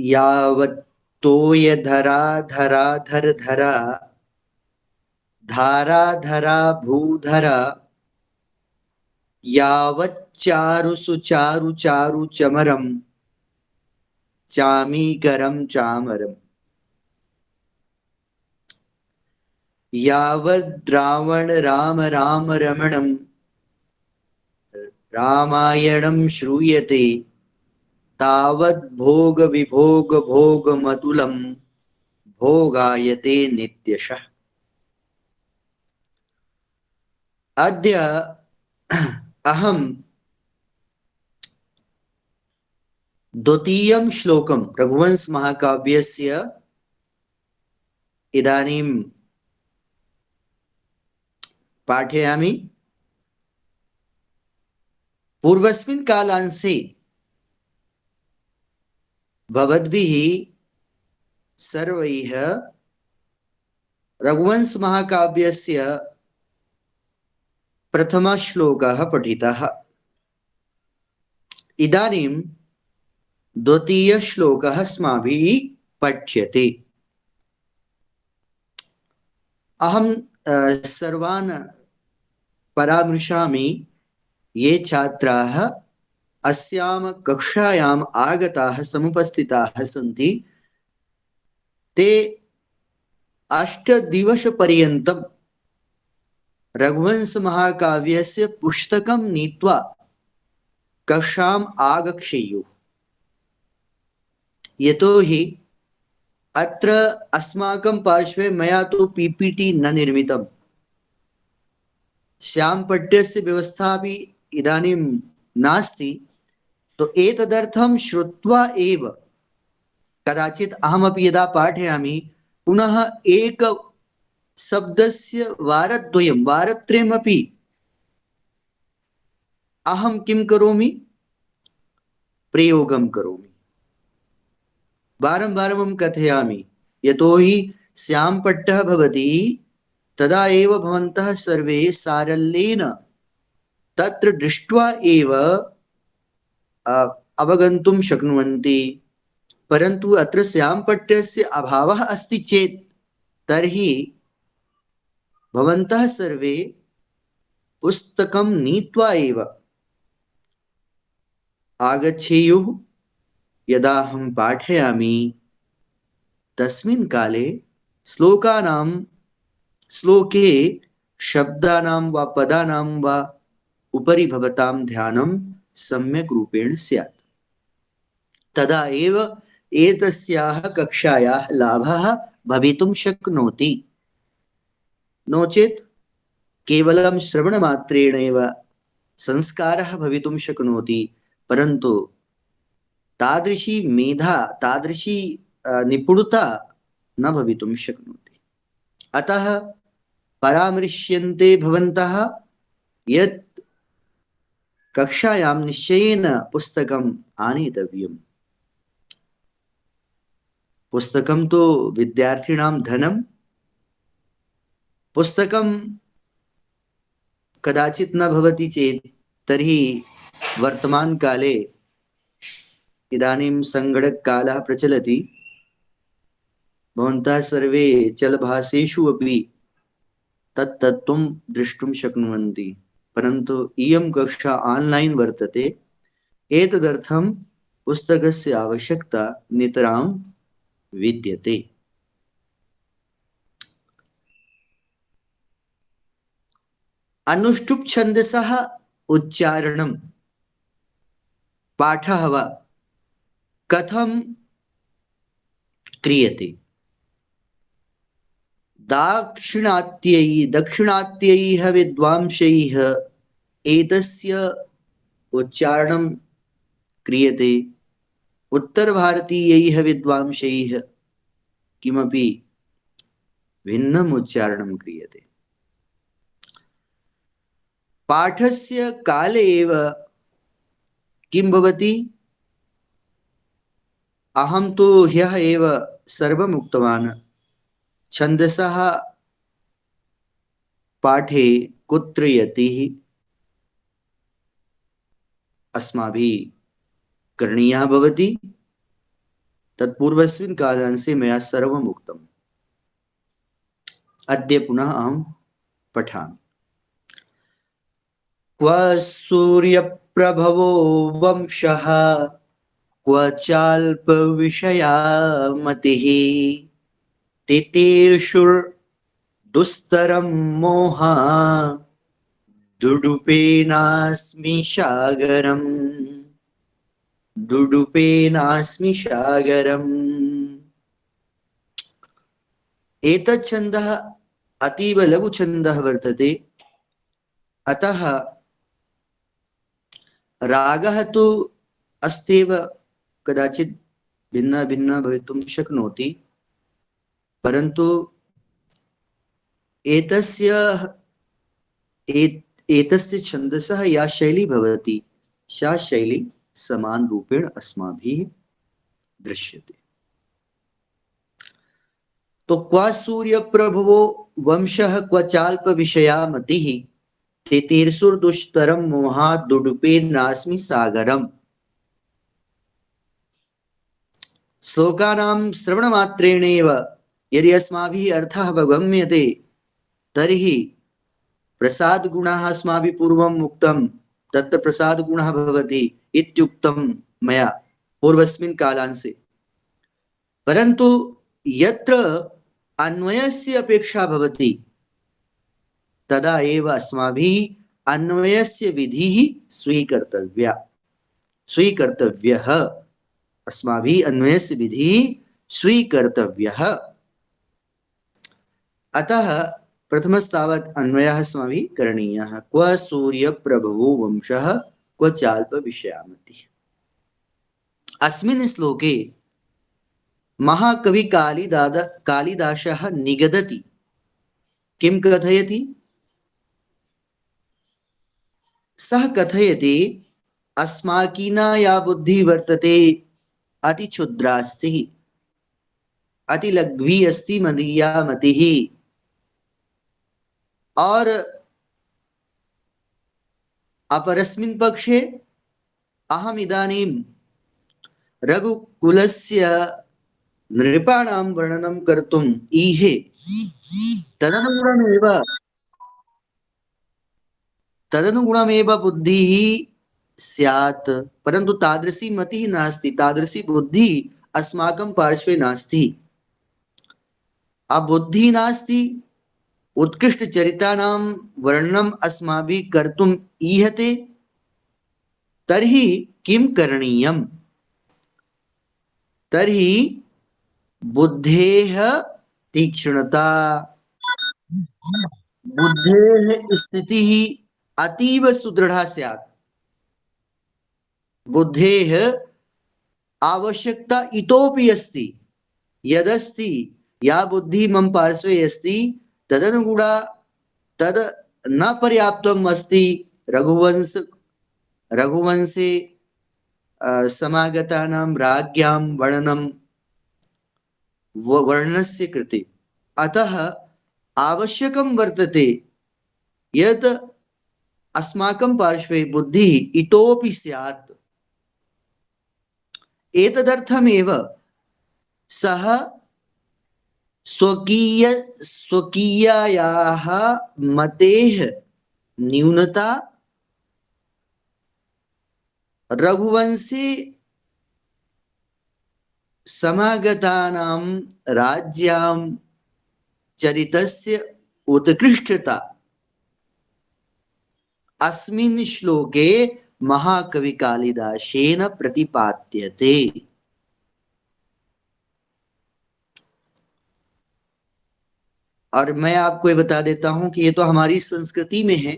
यावत्तोयधरा धराधर धरा धाराधरा भूधरा यावच्चारु सुचारु चारु चमरम चामीकरम चामरम यावद् रावण राम राम रमणम रामायणं श्रूयते तावद् भोग विभोग भोग मतुलम भोगायते नित्यशः। अद्य अहं द्वितीयं श्लोकं रघुवंश महाकाव्यस्य इदानीं पाठयामि। पूर्वस्मिन् कालांसे भवद्भिः सर्वैः रघुवंश महाकाव्यस्य प्रथमः श्लोकः पठितः। इदानीं द्वितीयः श्लोकः अस्माभिः पठ्यते। अहं सर्वान् परामृशामि, ये छात्राः अस्यां कक्षायाम् आगताः समुपस्थिताः सन्ति ते 8 दिवसपर्यन्तं रघुवंश महाकाव्यस्य पुस्तकं नीत्वा कक्षाम् आगच्छेयुः। यतोहि अत्र अस्माकं पार्श्वे मया तु पीपीटी न निर्मितं, श्यामपट्टस्य व्यवस्था अपि इदानीं नास्ति। तो एतदर्थं श्रुत्वा एव कदाचित् अहमपि यदा पाठयामि पुनः एक शब्दस्य वारद्वयं वारत्रयमपि अहं किं करोमि, प्रयोगं करोमि, वारं वारं कथयामि। यतोहि श्यामपट्टः भवति तदा एव भवन्तः सर्वे सारल्येन तत्र दृष्ट्वा एव अवगन्तुं शक्नुवन्ति। परन्तु अत्र श्यामपट्टस्य अभावः अस्ति चेत् तर्हि भवन्तः सर्वे पुस्तकं नीत्वा एव आगच्छेयुः। यदा अहं पाठयामि तस्मिन् काले श्लोके शब्दानां वा पदानां वा उपरि भवतां ध्यानं सम्यक् रूपेण स्यात्। तदा एव एतस्याः कक्षायाः लाभः भवितुं शक्नोति। नो चेत् केवलं श्रवणमात्रेण एव संस्कारः भवितुं शक्नोति, परन्तु तादृशी मेधा, तादृशी निपुणता न भवितुं शक्नोति। अतः परामृश्यन्ते भवन्तः यत् कक्षायां निश्चयेन पुस्तकम् आनेतव्यम्। पुस्तकं तो विद्यार्थिनां धनं। पुस्तकं कदाचित् न भवति चेत् तर्हि वर्तमानकाले इदानीं सङ्गणककालः प्रचलति। भवन्तः सर्वे चलभाषेषु अपि तत्तत्त्वं द्रष्टुं शक्नुवन्ति, परन्तु इयं कक्षा ऑनलाइन वर्तते। एतदर्थं पुस्तकस्य आवश्यकता नितरां विद्यते। अनुष्टुप् छन्दसः उच्चारणं पाठः वा कथं क्रियते? दक्षिणात्यैः विद्वांसैः एतस्य उच्चारणं क्रियते। उत्तरभारतीयैः विद्वांसैः किमपि भिन्नम् उच्चारणं क्रियते। पाठस्य काले एव किं भवति? अहं तु ह्यः एव सर्वम् उक्तवान्। छन्दसः पाठे कुत्र यतिः अस्माभिः करणीयः भवति। तत्पूर्वस्मिन् कालांसे मया सर्वम् उक्तम्। अद्य पुनः अहं पठामि। क्व सूर्यप्रभवो वंशः क्व चाल्पविषया मतिः तितीर्षुर्दुस्तरं मोहा दुडुपेनास्मि सागरम् दुडुपेनास्मि सागरम्। एतत् छन्दः अतीव लघु छन्दः वर्तते, अतः रागः तु अस्त्येव, कदाचित् भिन्ना भिन्ना भवितुं शक्नोति, परन्तु एतस्य छन्दसः या शैली भवति सा शैली समान रूपेण अस्माभिः दृश्यते। तो क्व सूर्य प्रभवो वंशः क्व चाल्प विषया मतिः तितीर्षुर्दुस्तरं मोहात् दुडुपेनास्मि सागरम्। श्लोकानां श्रवणमात्रेणेव यदि अस्माभिः अर्थः अवगम्यते तर्हि प्रसादगुणः अस्माभिः पूर्वम् उक्तं, तत्र प्रसादगुणः भवति इत्युक्तं मया पूर्वस्मिन् कालांसे। परन्तु यत्र अन्वयस्य अपेक्षा भवति तदा एव अस्माभिः अन्वयस्य विधिः स्वीकर्तव्यः। अस्माभिः अन्वयस्य विधिः स्वीकर्तव्यः। अतः प्रथमस्तावत् अन्वयः अस्माभिः करणीयः। क्व सूर्य प्रभवो वंशः क्व चाल्प विषयामतिः। अस्मिन् श्लोके महाकवि कालिदासः निगदति। किं कथयति? सः कथयति अस्माकीना या बुद्धिः वर्तते अति क्षुद्रास्ति, अति लघ्वी अस्ति मदीया मतिः। और अपरस्मिन् पक्षे अहम् इदानीं रघुकुलस्य नृपाणां वर्णनं कर्तुम् ईहे, तदनुगुणमेव बुद्धिः स्यात्, परन्तु तादृशी मतिः नास्ति, तादृशी बुद्धिः अस्माकं पार्श्वे नास्ति। अब बुद्धिः नास्ति, उत्कृष्टचरितानां वर्णनम् अस्माभिः कर्तुम् ईहते, तर्हि किं करणीयम्? तर्हि बुद्धेः तीक्ष्णता, बुद्धेः स्थितिः अतीव सुदृढ़ा स्यात्। बुद्धेः आवश्यकता इतोपि अस्ति। यदस्ति, या बुद्धिः मम पार्श्वे अस्ति तदनुगुणा तद न पर्याप्तम् अस्ति रघुवंशे समागतानां राज्ञां वर्णनस्य कृते। अतः आवश्यकं वर्तते यत् अस्माकं पार्श्वे बुद्धिः इतोपि स्यात्। एतदर्थमेव सः स्वकीयायाः मतेः न्यूनता रघुवंशे समागतानां राज्यां चरितस्य उत्कृष्टता अस्मिन् श्लोके महाकवि कालिदासेन प्रतिपाद्यते। और मैं आपको ये बता देता हूं कि ये तो हमारी संस्कृति में है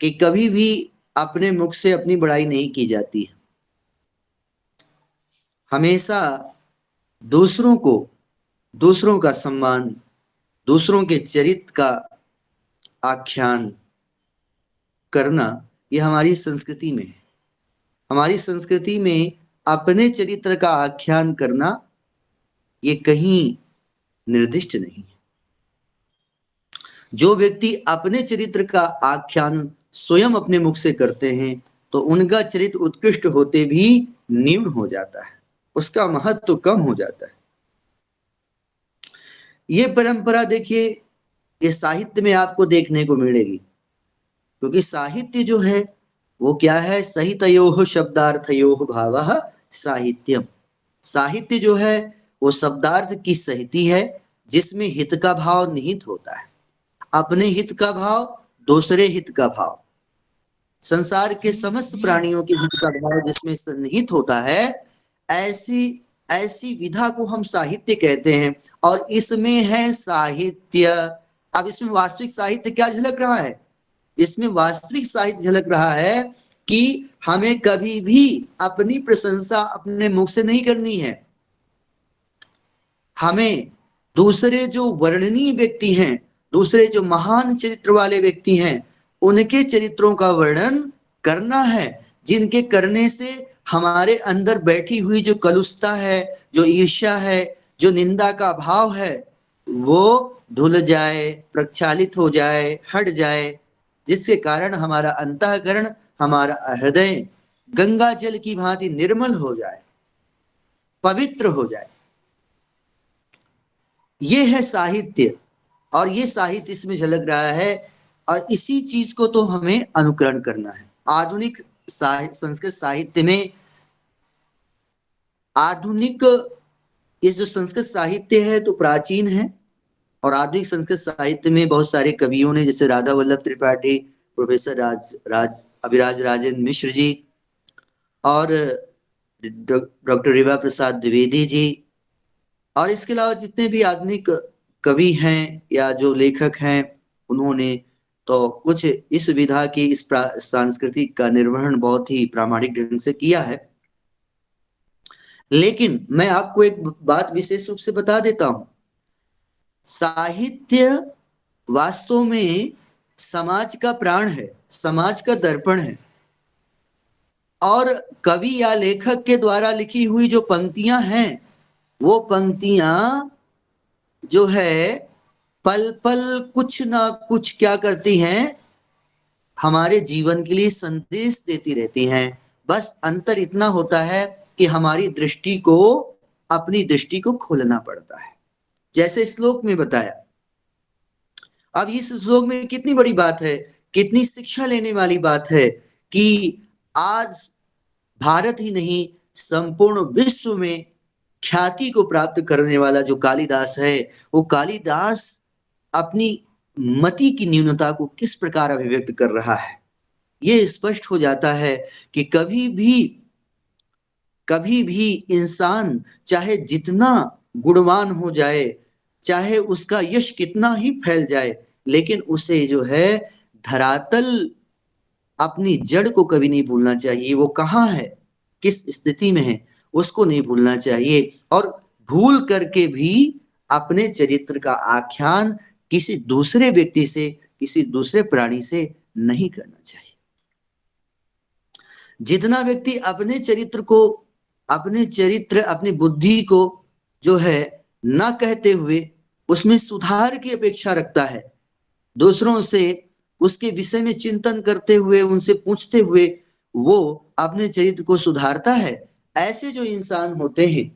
कि कभी भी अपने मुख से अपनी बड़ाई नहीं की जाती है। हमेशा दूसरों का सम्मान, दूसरों के चरित्र का आख्यान करना, ये हमारी संस्कृति में है। हमारी संस्कृति में अपने चरित्र का आख्यान करना ये कहीं निर्दिष्ट नहीं है। जो व्यक्ति अपने चरित्र का आख्यान स्वयं अपने मुख से करते हैं तो उनका चरित्र उत्कृष्ट होते भी न्यून हो जाता है। उसका महत्व तो कम हो जाता है। ये परंपरा देखिए, ये साहित्य में आपको देखने को मिलेगी, क्योंकि साहित्य जो है वो क्या है, सहितयोः शब्दार्थयोः भावः साहित्यम। साहित्य जो है वो शब्दार्थ की सहिती है, जिसमें हित का भाव निहित होता है, अपने हित का भाव, दूसरे हित का भाव, संसार के समस्त प्राणियों के हित का भाव जिसमें सन्निहित होता है, ऐसी ऐसी विधा को हम साहित्य कहते हैं। और इसमें है साहित्य। अब इसमें वास्तविक साहित्य क्या झलक रहा है? इसमें वास्तविक साहित्य झलक रहा है कि हमें कभी भी अपनी प्रशंसा अपने मुख से नहीं करनी है। हमें दूसरे जो वर्णनीय व्यक्ति हैं, दूसरे जो महान चरित्र वाले व्यक्ति हैं, उनके चरित्रों का वर्णन करना है, जिनके करने से हमारे अंदर बैठी हुई जो कलुषता है, जो ईर्ष्या है, जो निंदा का भाव है, वो धुल जाए, प्रक्षालित हो जाए, हट जाए, जिसके कारण हमारा अंतःकरण, हमारा हृदय गंगा जल की भांति निर्मल हो जाए, पवित्र हो जाए। ये है साहित्य, और ये साहित्य इसमें झलक रहा है, और इसी चीज को तो हमें अनुकरण करना है। आधुनिक संस्कृत साहित्य में, आधुनिक ये जो संस्कृत साहित्य है तो प्राचीन है, और आधुनिक संस्कृत साहित्य में बहुत सारे कवियों ने, जैसे राधा वल्लभ त्रिपाठी, प्रोफेसर अभिराज राजेंद्र मिश्र जी, और डॉक्टर रीवा प्रसाद द्विवेदी जी, और इसके अलावा जितने भी आधुनिक कवि हैं या जो लेखक हैं, उन्होंने तो कुछ इस विधा की, इस सांस्कृतिक का निर्वहन बहुत ही प्रामाणिक ढंग से किया है। लेकिन मैं आपको एक बात विशेष रूप से बता देता हूं, साहित्य वास्तव में समाज का प्राण है, समाज का दर्पण है, और कवि या लेखक के द्वारा लिखी हुई जो पंक्तियां हैं, वो पंक्तियां जो है पल पल कुछ ना कुछ क्या करती हैं, हमारे जीवन के लिए संदेश देती रहती हैं। बस अंतर इतना होता है कि हमारी दृष्टि को, अपनी दृष्टि को खोलना पड़ता है, जैसे श्लोक में बताया। अब इस श्लोक में कितनी बड़ी बात है, कितनी शिक्षा लेने वाली बात है, कि आज भारत ही नहीं, संपूर्ण विश्व में ख्याति को प्राप्त करने वाला जो कालिदास है, वो कालिदास अपनी मति की न्यूनता को किस प्रकार अभिव्यक्त कर रहा है। ये स्पष्ट हो जाता है कि कभी भी इंसान चाहे जितना गुणवान हो जाए, चाहे उसका यश कितना ही फैल जाए, लेकिन उसे जो है धरातल, अपनी जड़ को कभी नहीं भूलना चाहिए। वो कहाँ है, किस स्थिति में है, उसको नहीं भूलना चाहिए। और भूल करके भी अपने चरित्र का आख्यान किसी दूसरे व्यक्ति से, किसी दूसरे प्राणी से नहीं करना चाहिए। जितना व्यक्ति अपने चरित्र को, अपने चरित्र, अपनी बुद्धि को जो है ना कहते हुए उसमें सुधार की अपेक्षा रखता है, दूसरों से उसके विषय में चिंतन करते हुए, उनसे पूछते हुए वो अपने चरित्र को सुधारता है, ऐसे जो इंसान होते हैं,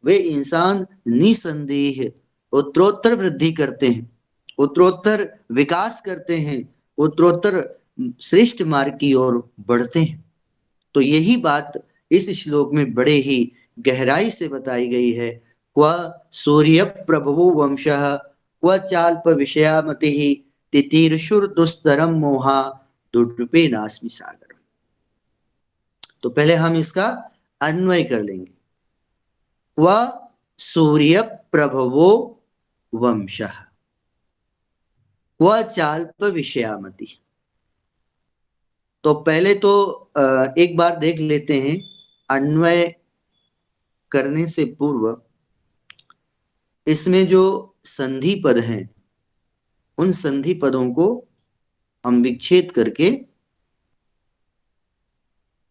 वे इंसान निसंदेह उत्तरोत्तर वृद्धि करते हैं, उत्तरोत्तर विकास करते हैं, उत्तरोत्तर श्रेष्ठ मार्ग की ओर बढ़ते हैं। तो यही बात इस श्लोक में बड़े ही गहराई से बताई गई है। क्व सूर्य प्रभुवो वंशः, क्व चाल्प विषयामतिः, तितीर्षुर दुस्तरम मोहा, दुर्पे नास्मि सागर। तो पहले हम इसका अन्वय कर लेंगे। क्व सूर्य प्रभवो वंशः, क्व चाल्प विषयामति। तो पहले तो एक बार देख लेते हैं, अन्वय करने से पूर्व इसमें जो संधि पद हैं, उन संधि पदों को हम विच्छेद करके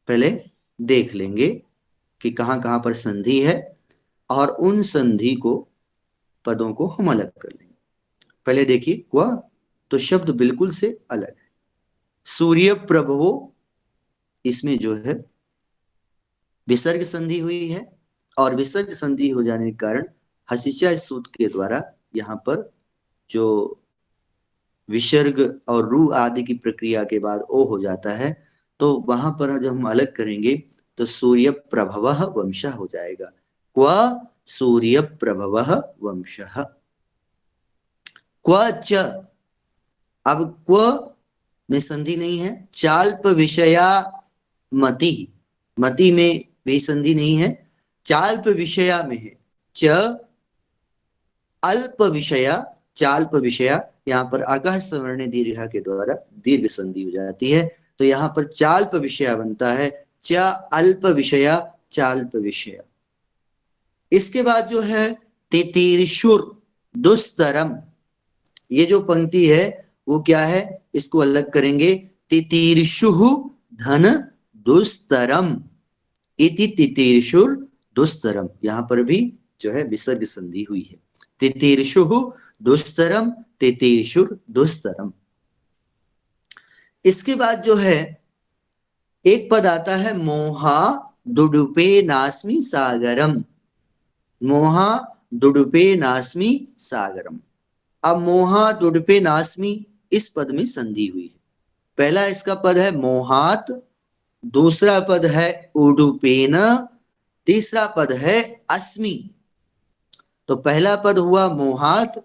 पहले देख लेंगे कि कहां कहां पर संधि है, और उन संधि को, पदों को हम अलग कर लेंगे। पहले देखिए, क्व तो शब्द बिल्कुल से अलग है। सूर्य प्रभवो, इसमें जो है विसर्ग संधि हुई है, और विसर्ग संधि हो जाने के कारण हसिचा सूत्र के द्वारा यहाँ पर जो विसर्ग और रू आदि की प्रक्रिया के बाद ओ हो जाता है, तो वहां पर जब हम अलग करेंगे तो सूर्य प्रभव वंश हो जाएगा। क्व सूर्य प्रभव वंश। क्व च, अब क्व में संधि नहीं है, चाल्प विषया मति, मति में भी संधि नहीं है, चाल्प विषया में है। च अल्प विषया, चाल्प विषया, यहाँ पर आकाश सवर्ण दीर्घा के द्वारा दीर्घ संधि हो जाती है, तो यहाँ पर चाल्प विषया बनता है, च अल्प विषया चाल्प विषया। इसके बाद जो है तितीर्षुर दुस्तरम, ये जो पंक्ति है वो क्या है, इसको अलग करेंगे, तितीर्षुः धन दुस्तरम इति तितीर्षुर दुस्तरम, यहाँ पर भी जो है विसर्ग संधि हुई है। तितीर्षुः दुस्तरम, तितीर्षुर दुस्तरम। इसके बाद जो है एक पद आता है मोहा दुडुपे नास्मि सागरम, मोहा दुडुपे नास्मि सागरम। अब मोहा दुडुपे नास्मि, इस पद में संधि हुई है। पहला इसका पद है मोहात, दूसरा पद है उडुपेन, तीसरा पद है अस्मि। तो पहला पद हुआ मोहात,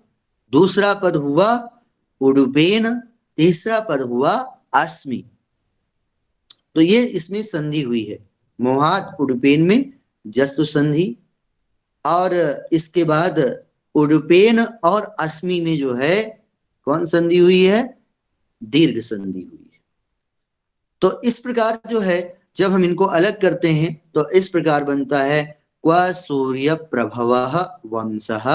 दूसरा पद हुआ उडुपेन, तीसरा पद हुआ अस्मि। तो ये इसमें संधि हुई है, मोहात उडुपेन में जस्तु संधि, और इसके बाद उडुपेन और अस्मि में जो है कौन संधि हुई है, दीर्घ संधि हुई है। तो इस प्रकार जो है जब हम इनको अलग करते हैं तो इस प्रकार बनता है क्व सूर्य प्रभवः वंशः,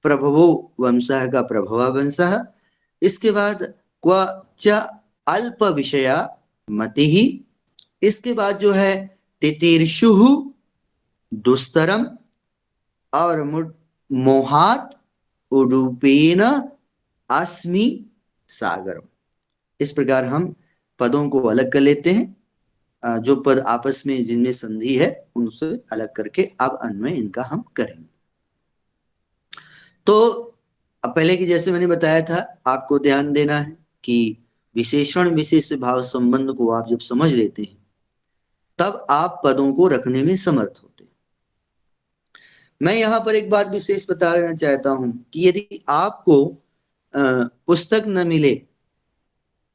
प्रभवो वंशः का प्रभव वंशः। इसके बाद क्व च अल्प विषया मतिः, इसके बाद जो है तितीर्षुः दुस्तरम और मोहात उडुपेन अस्मि सागरम। इस प्रकार हम पदों को अलग कर लेते हैं, जो पद आपस में जिनमें संधि है उनसे अलग करके अब अन्वय इनका हम करेंगे। तो अब पहले की जैसे मैंने बताया था, आपको ध्यान देना है कि विशेषण विशेष भाव संबंध को आप जब समझ लेते हैं तब आप पदों को रखने में समर्थ होते हैं। मैं यहाँ पर एक बात विशेष बता देना चाहता हूं कि यदि आपको पुस्तक न मिले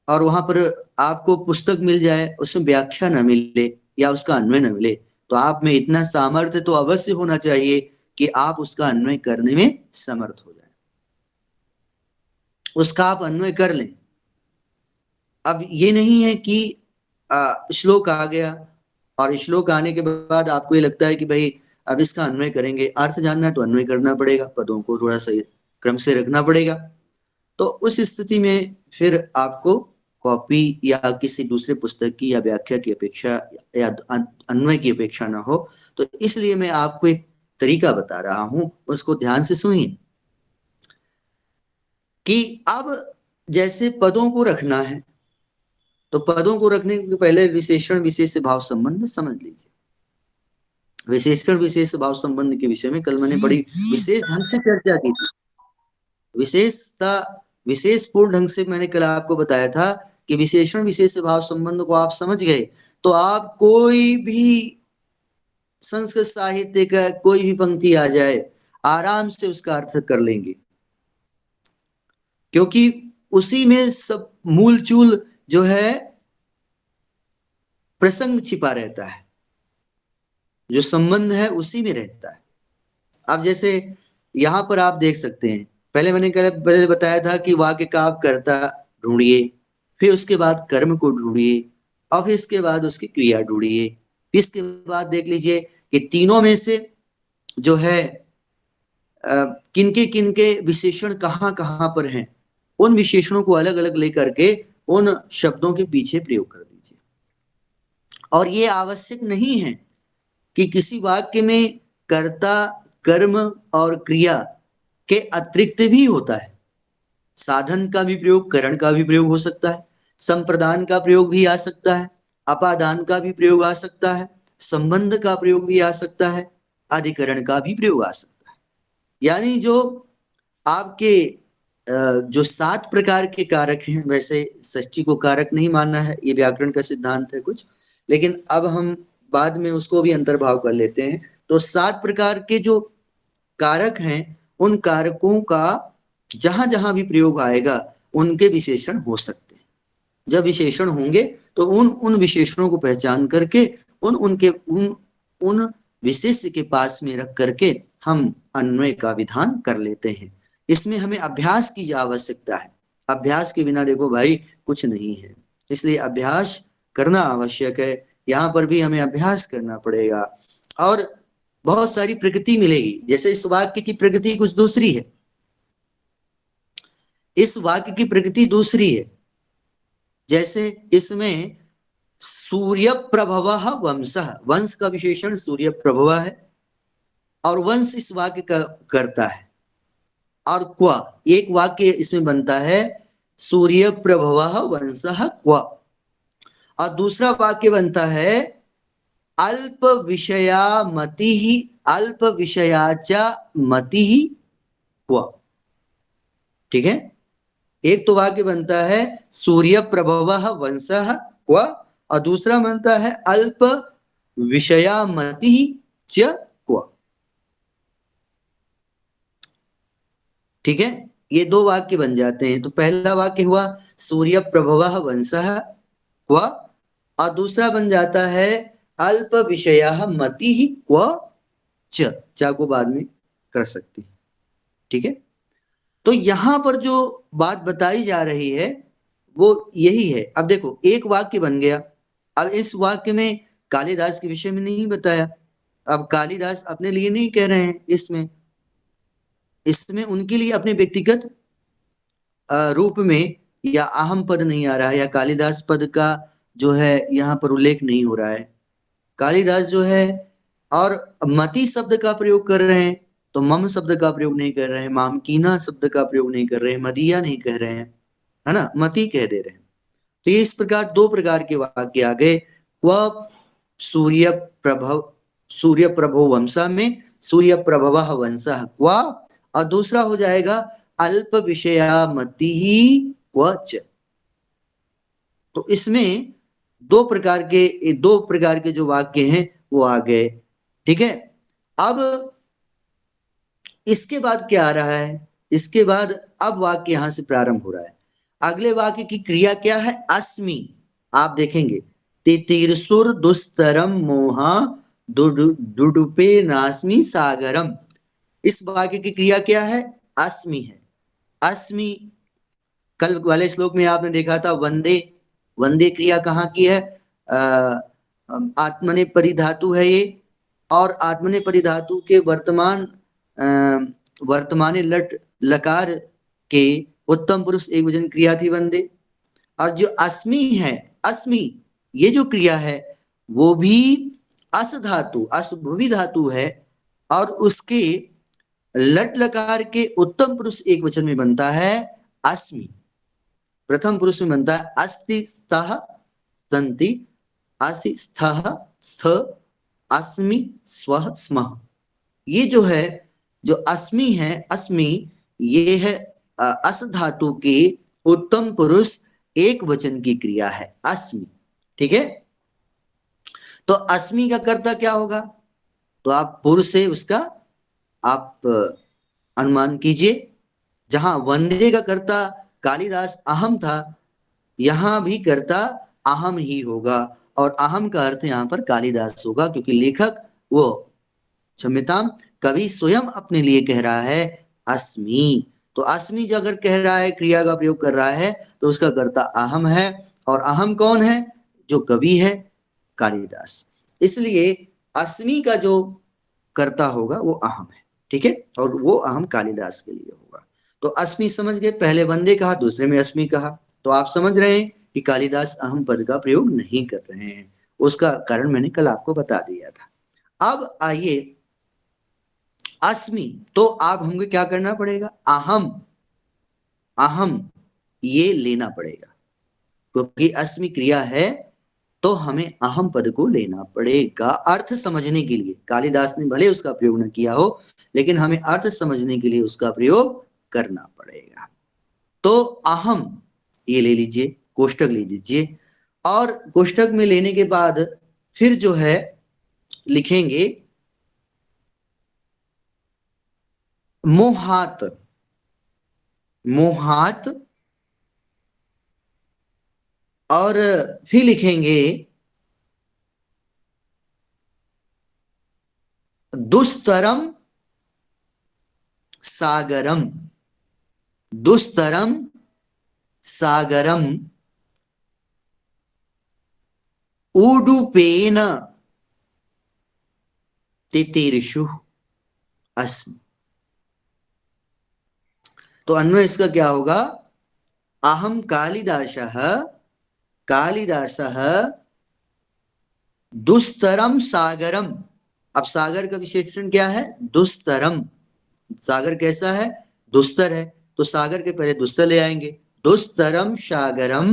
और वहां पर आपको पुस्तक मिल जाए, उसमें व्याख्या न मिले या उसका अन्वय न मिले, तो आप में इतना सामर्थ्य तो अवश्य होना चाहिए कि आप उसका अन्वय करने में समर्थ हो जाए, उसका आप अन्वय कर लें। अब ये नहीं है कि श्लोक आ गया और श्लोक आने के बाद आपको ये लगता है कि भाई अब इसका अन्वय करेंगे, अर्थ जानना है तो अन्वय करना पड़ेगा, पदों को थोड़ा सा क्रम से रखना पड़ेगा। तो उस स्थिति में फिर आपको कॉपी या किसी दूसरे पुस्तक की या व्याख्या की अपेक्षा या अन्वय की अपेक्षा ना हो, तो इसलिए मैं आपको एक तरीका बता रहा हूं, उसको ध्यान से सुनिए। कि अब जैसे पदों को रखना है तो पदों को रखने के पहले विशेषण विशेष भाव संबंध समझ लीजिए। विशेषण विशेष भाव संबंध के विषय में कल मैंने बड़ी विशेष ढंग से चर्चा की थी। विशेषता विशेष पूर्ण ढंग से मैंने कल आपको बताया था कि विशेषण विशेष भाव संबंध को आप समझ गए तो आप कोई भी संस्कृत साहित्य का कोई भी पंक्ति आ जाए आराम से उसका अर्थ कर लेंगे, क्योंकि उसी में सब मूल चूल जो है प्रसंग छिपा रहता है, जो संबंध है उसी में रहता है। अब जैसे यहां पर आप देख सकते हैं, पहले मैंने पहले बताया था कि वाक्य का आप कर्ता ढूंढिए, फिर उसके बाद कर्म को ढूंढिए और फिर इसके बाद उसकी क्रिया ढूंढिए। इसके बाद देख लीजिए कि तीनों में से जो है किनके किनके विशेषण कहाँ कहाँ पर हैं, उन विशेषणों को अलग अलग लेकर के उन शब्दों के पीछे प्रयोग कर दीजिए। और ये आवश्यक नहीं है कि किसी वाक्य में कर्ता कर्म और क्रिया के अतिरिक्त भी होता है, साधन का भी प्रयोग, करण का भी प्रयोग हो सकता है, संप्रदान का प्रयोग भी आ सकता है, अपादान का भी प्रयोग आ सकता है, संबंध का प्रयोग भी आ सकता है, अधिकरण का भी प्रयोग आ सकता है। यानी जो आपके जो 7 प्रकार के कारक हैं, वैसे षष्ठी को कारक नहीं मानना है, ये व्याकरण का सिद्धांत है कुछ, लेकिन अब हम बाद में उसको भी अंतर्भाव कर लेते हैं। तो 7 प्रकार के जो कारक हैं, उन कारकों का जहां जहां भी प्रयोग आएगा उनके विशेषण हो सकते हैं। जब विशेषण होंगे तो उन विशेषणों को पहचान करके उन विशेष्य के पास में रख करके हम अन्वय का विधान कर लेते हैं। इसमें हमें अभ्यास की आवश्यकता है। अभ्यास के बिना देखो भाई कुछ नहीं है, इसलिए अभ्यास करना आवश्यक है। यहाँ पर भी हमें अभ्यास करना पड़ेगा और बहुत सारी प्रकृति मिलेगी। जैसे इस वाक्य की प्रकृति कुछ दूसरी है, इस वाक्य की प्रकृति दूसरी है। जैसे इसमें सूर्य प्रभव वंशः, वंश का विशेषण सूर्य प्रभव है और वंश इस वाक्य का करता है। और क्व, एक वाक्य इसमें बनता है सूर्य प्रभव वंशः क्व, और दूसरा वाक्य बनता है अल्प विषया मति ही अल्प विषयाचा मति ही क्व। ठीक है, एक तो वाक्य बनता है सूर्य प्रभव वंशः क्व और दूसरा बनता है अल्प विषया मति च क्व। ठीक है, ये दो वाक्य बन जाते हैं। तो पहला वाक्य हुआ सूर्य प्रभव वंशः क्व और दूसरा बन जाता है अल्प विषया मति क्व च को बाद में कर सकते हैं। ठीक है, तो यहां पर जो बात बताई जा रही है वो यही है। अब देखो एक वाक्य बन गया, अब इस वाक्य में कालिदास के विषय में नहीं बताया। अब कालिदास अपने लिए नहीं कह रहे हैं, इसमें उनके लिए अपने व्यक्तिगत रूप में या अहम पद नहीं आ रहा है, या कालिदास पद का जो है यहाँ पर उल्लेख नहीं हो रहा है। कालिदास जो है और मति शब्द का प्रयोग कर रहे हैं, तो मम शब्द का प्रयोग नहीं कर रहे हैं, मामकीना शब्द का प्रयोग नहीं कर रहे हैं, मदिया नहीं कह रहे हैं, है ना, मति कह दे रहे हैं। तो ये इस प्रकार दो प्रकार के वाक्य आ गए। क्व सूर्य प्रभो वंशा में सूर्य प्रभव वंशः क्व, और दूसरा हो जाएगा अल्प विषया मति ही क्व च। तो इसमें दो प्रकार के जो वाक्य हैं वो आ गए। ठीक है, अब इसके बाद क्या आ रहा है, इसके बाद अब वाक्य यहां से प्रारंभ हो रहा है। अगले वाक्य की क्रिया क्या है, अस्मि। आप देखेंगे तितिर्सुर दुस्तरम मोहा दुडुपे नास्मि सागरम। इस वाक्य की क्रिया क्या है, अस्मि है। अस्मि कल वाले श्लोक में आपने देखा था वंदे, वंदे क्रिया कहाँ की है, आत्मनेपदी धातु है ये, और आत्मनेपदी धातु के वर्तमाने लट लकार के उत्तम पुरुष एक वचन क्रिया थी वंदे। और जो अस्मि है, अस्मि ये जो क्रिया है वो भी अस धातु अशुभवी धातु है, और उसके लट लकार के उत्तम पुरुष एक वचन में बनता है अस्मि। प्रथम पुरुष में बनता है अस्ति स्तः सन्ति, असि स्थः स्थ, अस्मि स्वः स्मः। ये जो है, जो अस्मि है, अस्मि ये है अस धातु के उत्तम पुरुष एक वचन की क्रिया है अस्मि। ठीक है, तो अस्मि का कर्ता क्या होगा, तो आप पूर्व से उसका आप अनुमान कीजिए। जहां वंदे का कर्ता कालिदास अहम था, यहां भी कर्ता अहम ही होगा, और अहम का अर्थ यहाँ पर कालिदास होगा, क्योंकि लेखक वो क्षम्यताम कवि स्वयं अपने लिए कह रहा है अस्मि। तो अस्मि जो अगर कह रहा है, क्रिया का प्रयोग कर रहा है, तो उसका कर्ता अहम है, और अहम कौन है, जो कवि है कालिदास। इसलिए अस्मि का जो कर्ता होगा वो अहम है। ठीक है, और वो अहम कालिदास के लिए होगा। तो अस्मि समझ गए, पहले वंदे कहा, दूसरे में अस्मि कहा, तो आप समझ रहे हैं कि कालिदास अहम पद का प्रयोग नहीं कर रहे हैं। उसका कारण मैंने कल आपको बता दिया था। अब आइए अस्मि, तो आप हमको क्या करना पड़ेगा, अहम, अहम ये लेना पड़ेगा, क्योंकि अस्मि क्रिया है तो हमें अहम पद को लेना पड़ेगा अर्थ समझने के लिए। कालिदास ने भले उसका प्रयोग न किया हो, लेकिन हमें अर्थ समझने के लिए उसका प्रयोग करना पड़ेगा। तो अहम ये ले लीजिए, कोष्टक ले लीजिए, और कोष्टक में लेने के बाद फिर जो है लिखेंगे मोहात। मोहात, और फिर लिखेंगे दुस्तरम सागरम। दुस्तरम सागरम ऊडुपेन तितीर्षु अस्मि। तो अन्वय इसका क्या होगा? अहम कालिदासः कालिदासः दुस्तरम सागरम। अब सागर का विशेषण क्या है? दुस्तरम। सागर कैसा है? दुस्तर है, तो सागर के पहले दुस्तर ले आएंगे। दुस्तरम सागरम,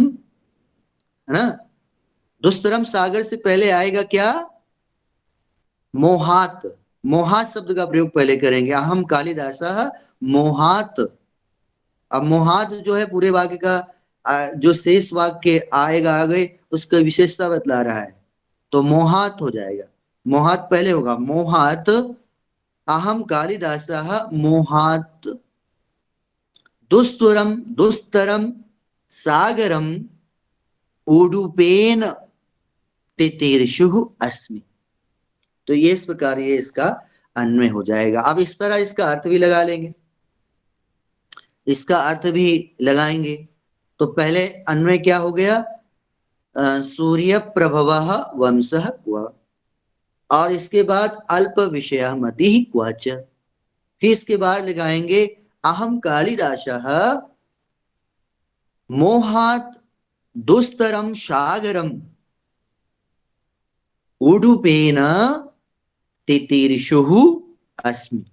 है ना। दुस्तरम सागर से पहले आएगा क्या? मोहात। मोहात शब्द का प्रयोग पहले करेंगे। अहम कालिदासः मोहात। अब मोहात जो है पूरे वाक्य का जो शेष वाक्य आएगा आगे उसका विशेषता बतला रहा है, तो मोहात हो जाएगा। मोहात पहले होगा। मोहात अहम कालिदासः मोहात दुस्तरम दुस्तरम सागरम उडुपेन तितीर्षु अस्मि। तो ये इस प्रकार ये इसका अन्वय हो जाएगा। अब इस तरह इसका अर्थ भी लगा लेंगे, इसका अर्थ भी लगाएंगे। तो पहले अन्वय क्या हो गया? सूर्य प्रभवः वंशः क्व, और इसके बाद अल्प विषय मति क्वच। फिर इसके बाद लगाएंगे अहम कालिदासः मोहात दुस्तरम सागरम उडुपेन तितीर्षु अस्मि।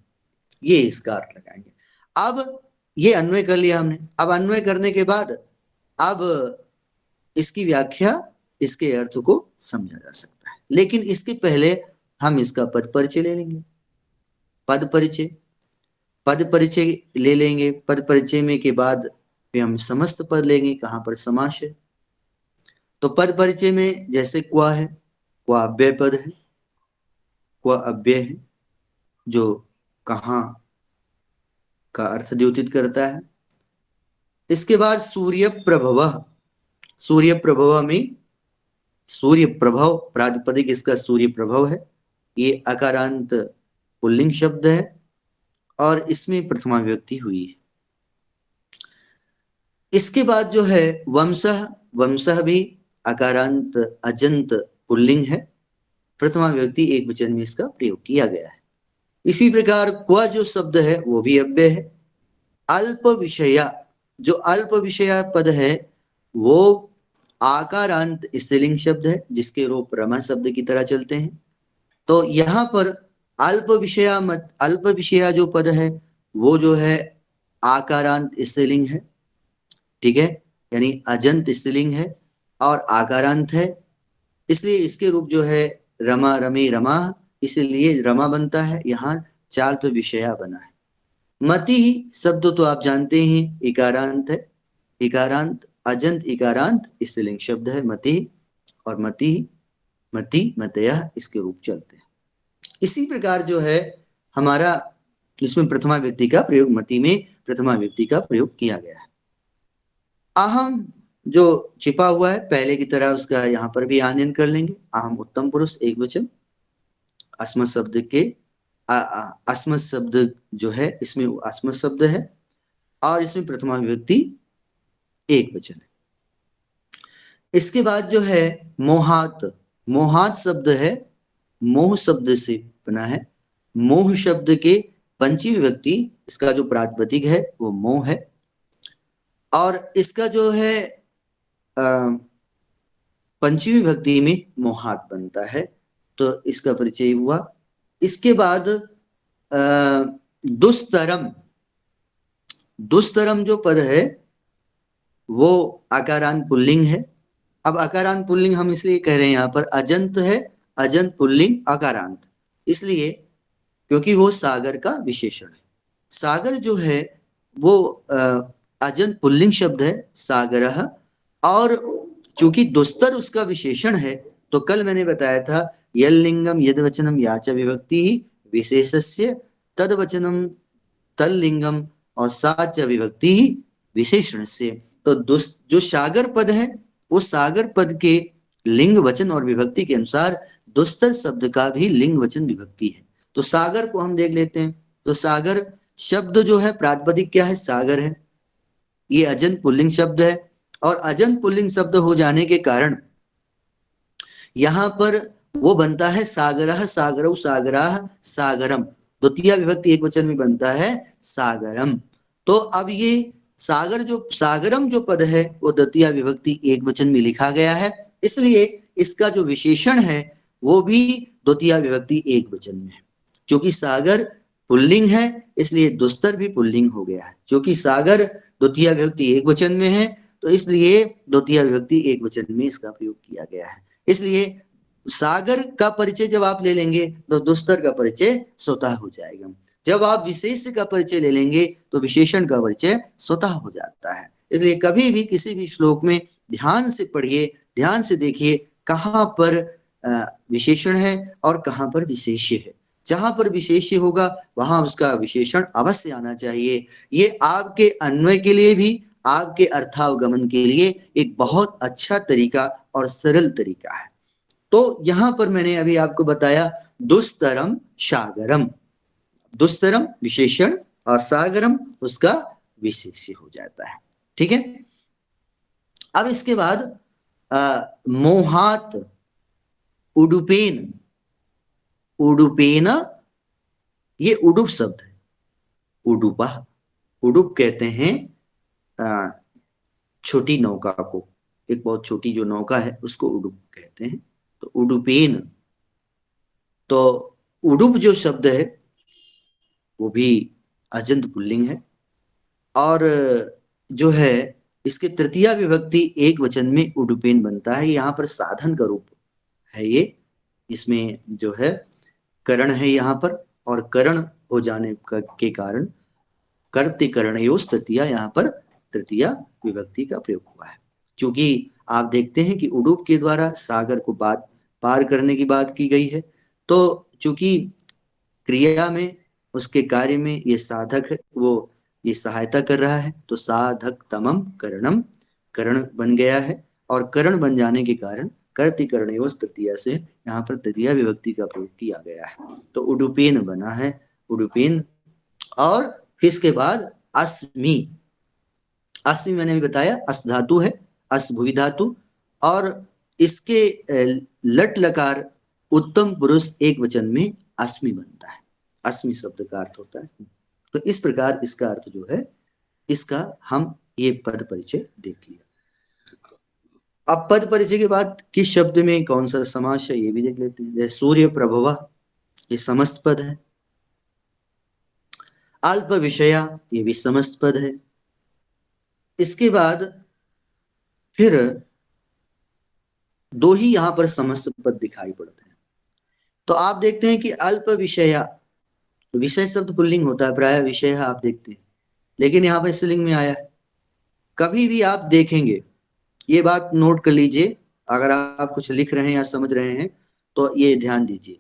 ये इसका अर्थ लगाएंगे। अब ये अन्वय कर लिया हमने। अब अन्वय करने के बाद अब इसकी व्याख्या, इसके अर्थ को समझा जा सकता है, लेकिन इसके पहले हम इसका पद परिचय ले लेंगे। पद परिचय, पद परिचय ले लेंगे। पद परिचय में के बाद फिर हम समस्त पद लेंगे, कहां पर समास है। तो पद परिचय में जैसे क्वा है, क्वा अव्यय पद है, क्वा अव्यय है जो कहां का अर्थ द्योतित करता है। इसके बाद सूर्य प्रभव। सूर्य प्रभव में सूर्य प्रभव प्रातिपदिक इसका सूर्य प्रभव है। ये अकारांत पुल्लिंग शब्द है और इसमें प्रथमा विभक्ति हुई है। इसके बाद जो है वंशः। वंशः भी अकारांत अजंत पुल्लिंग है, प्रथमा विभक्ति एक वचन में इसका प्रयोग किया गया है। इसी प्रकार क्व जो शब्द है वो भी अव्यय है। अल्प विषया, जो अल्प विषया पद है वो आकारांत स्त्रीलिंग शब्द है जिसके रूप रमा शब्द की तरह चलते हैं। तो यहाँ पर अल्प विषया जो पद है वो जो है आकारांत स्त्रीलिंग है, ठीक है, यानी अजंत स्त्रीलिंग है और आकारांत है, इसलिए इसके रूप जो है रमा रमे रमा, इसलिए रमा बनता है। यहाँ चाल्प विषया बना है। मति शब्द तो आप जानते हैं इकारांत है। इकारांत अजंत इकारांत स्त्रीलिंग शब्द है मति, और मति मति मतयः इसके रूप चलते हैं। इसी प्रकार जो है हमारा इसमें प्रथमा व्यक्ति का प्रयोग, मति में प्रथमा व्यक्ति का प्रयोग किया गया है। अहम जो छिपा हुआ है पहले की तरह उसका यहाँ पर भी आनयन कर लेंगे। अहम उत्तम पुरुष एक वचन। अस्मत् शब्द के अस्मत् शब्द जो है इसमें अस्मत् शब्द है और इसमें प्रथमा विभक्ति एक वचन है। इसके बाद जो है मोहात। मोहात शब्द है मोह शब्द से बना है। मोह शब्द के पंचमी विभक्ति इसका जो प्रातिपदिक है वो मोह है, और इसका जो है पंचमी विभक्ति में मोहात बनता है। तो इसका परिचय हुआ। इसके बाद दुस्तरम। दुस्तरम जो पद है वो आकारांत पुल्लिंग है अब अकारांत पुल्लिंग हम इसलिए कह रहे हैं, यहाँ पर अजंत है, अजंत पुल्लिंग अकारांत, इसलिए क्योंकि वो सागर का विशेषण है। सागर जो है वो अजंत पुल्लिंग शब्द है, सागरः, और चूंकि दुस्तर उसका विशेषण है, तो कल मैंने बताया था यल्लिंगम यद्वचनम याच विभक्ति विशेषस्य तद्वचनम तल्लिंगम और साच विभक्ति विशेषण से। तो जो सागर पद है वो सागर पद के लिंग वचन और विभक्ति के अनुसार दुस्तर शब्द का भी लिंग वचन विभक्ति है। तो सागर को हम देख लेते हैं। तो सागर शब्द जो है प्रातिपदिक क्या है, सागर है, ये अजंत पुल्लिंग शब्द है, और अजंत पुल्लिंग शब्द हो जाने के कारण यहाँ पर वो बनता है सागरः सागरौ सागराः सागरम, द्वितीय विभक्ति एक वचन में बनता है सागरम। तो अब ये सागरम जो पद है वो द्वितीय विभक्ति एक वचन में लिखा गया है, इसलिए इसका जो विशेषण है वो भी द्वितीय विभक्ति एक वचन में है। क्योंकि सागर पुल्लिंग है इसलिए दुस्तर भी पुल्लिंग हो गया है। क्योंकि सागर द्वितीय विभक्ति एक वचन में है तो इसलिए द्वितीय विभक्ति एक वचन में इसका प्रयोग किया गया है। इसलिए सागर का परिचय जब आप ले लेंगे तो दुस्तर का परिचय स्वतः हो जाएगा। जब आप विशेष का परिचय ले लेंगे तो विशेषण का परिचय स्वतः हो जाता है। इसलिए कभी भी किसी भी श्लोक में ध्यान से पढ़िए, ध्यान से देखिए कहाँ पर विशेषण है और कहाँ पर विशेष्य है। जहां पर विशेष्य होगा वहां उसका विशेषण अवश्य आना चाहिए। ये आपके अन्वय के लिए भी, आपके अर्थावगमन के लिए एक बहुत अच्छा तरीका और सरल तरीका है। तो यहां पर मैंने अभी आपको बताया दुस्तरम सागरम, दुस्तरम विशेषण और सागरम उसका विशेष्य हो जाता है। ठीक है। अब इसके बाद मोहात उडुपेन, उडुपेन ये उडुप शब्द है, उडुपा, उडुप कहते हैं छोटी नौका को, एक बहुत छोटी जो नौका है उसको उडुप कहते हैं। तो उडुपेन, तो उडुप जो शब्द है वो भी अजंत पुल्लिंग है, और जो है इसके तृतीया विभक्ति एक वचन में उडुपेन बनता है। यहाँ पर साधन का रूप है ये, इसमें जो है करण है यहाँ पर, और करण हो जाने के कारण कर्ते करणयोस् तृतीया, यहाँ पर तृतीया विभक्ति का प्रयोग हुआ है। क्योंकि आप देखते हैं कि उडुप के द्वारा सागर को पार करने की बात की गई है, तो चूंकि क्रिया में उसके कार्य में ये साधक है, वो ये सहायता कर रहा है, तो साधक तमम करणम, करण बन गया है, और करण बन जाने के कारण कर्ति करणयोस् तृतीया से यहाँ पर तृतीया विभक्ति का प्रयोग किया गया है। तो उडुपेन बना है, उडुपेन। और फिर इसके बाद अस्मि, अस्मि मैंने भी बताया अस धातु है, अस भुवि धातु, और इसके लट लकार उत्तम पुरुष एक वचन में अस्मि बनता है, अस्मि शब्द का अर्थ होता है। तो इस प्रकार इसका अर्थ जो है, इसका हम ये पद परिचय देख लिया। अब पद परिचय के बाद किस शब्द में कौन सा समास है ये भी देख लेते हैं। जैसे सूर्य प्रभवा, ये समस्त पद है। अल्प विषया, ये भी समस्त पद है। इसके बाद फिर दो ही यहाँ पर समस्त पद दिखाई पड़ते हैं। तो आप देखते हैं कि अल्प विषया, विषय शब्द पुल्लिंग होता है प्राय, विषय आप देखते हैं, लेकिन यहाँ पर स्त्रीलिंग में आया है। कभी भी आप देखेंगे, ये बात नोट कर लीजिए, अगर आप कुछ लिख रहे हैं या समझ रहे हैं तो ये ध्यान दीजिए।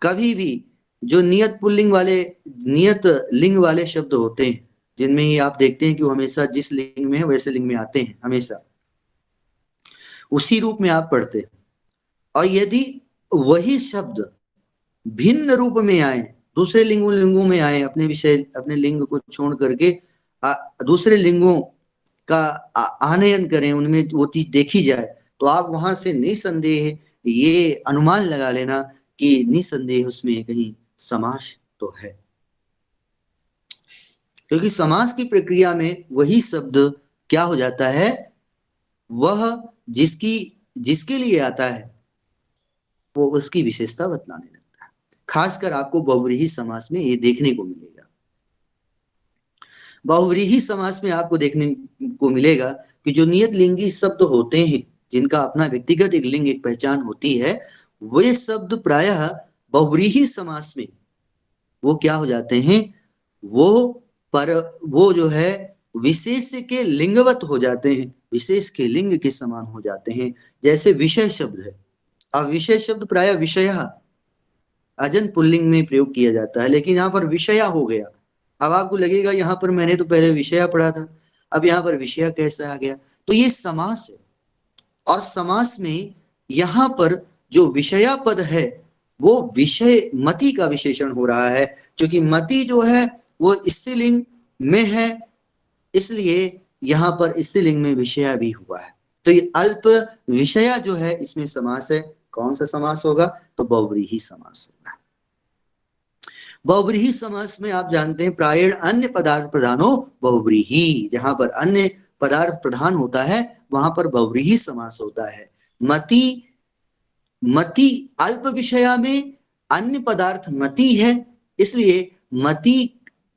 कभी भी जो नियत पुल्लिंग वाले, नियत लिंग वाले शब्द होते हैं, जिनमें ही आप देखते हैं कि वो हमेशा जिस लिंग में है वैसे लिंग में आते हैं, हमेशा उसी रूप में आप पढ़ते हैं। और यदि वही शब्द भिन्न रूप में आए, दूसरे लिंगों में आए, अपने विषय अपने लिंग को छोड़ करके दूसरे लिंगों का आनयन करें, उनमें वो चीज देखी जाए, तो आप वहां से निसंदेह ये अनुमान लगा लेना कि निसंदेह उसमें कहीं समास तो है। क्योंकि समास की प्रक्रिया में वही शब्द क्या हो जाता है, वह जिसके लिए आता है वो उसकी विशेषता बतलाने लगता है। खासकर आपको बहुव्रीहि समास में ये देखने को मिलेगा। बहुव्रीहि समास में आपको देखने को मिलेगा कि जो नियत लिंगी शब्द होते हैं जिनका अपना व्यक्तिगत एक लिंग, एक पहचान होती है, वे शब्द प्रायः बहुव्रीहि समास में वो क्या हो जाते हैं, वो जो है विशेष के लिंगवत हो जाते हैं, विशेष के लिंग के समान हो जाते हैं। जैसे विषय शब्द है, अब विषय शब्द प्रायः विषयः अजंत पुल्लिंग में प्रयोग किया जाता है, लेकिन यहाँ पर विषया हो गया। अब आपको लगेगा यहाँ पर मैंने तो पहले विषया पढ़ा था, अब यहाँ पर विषया कैसे आ गया? तो ये समास है, और समास में यहाँ पर जो विषया पद है वो विषय मति का विशेषण हो रहा है, क्योंकि मति जो है वो स्त्रीलिंग में है, इसलिए यहाँ पर स्त्रीलिंग में विषया भी हुआ है। तो ये अल्प विषया जो है इसमें समास है। कौन सा समास होगा? तो बहुव्रीहि समास होगा। बहुव्रीहि समास में आप जानते हैं प्रायण अन्य पदार्थ प्रधानो बहुव्रीहि, जहां पर अन्य पदार्थ प्रधान होता है वहां पर बहुव्रीहि समास होता है। मति मति अल्प विषया में अन्य पदार्थ मति है, इसलिए मति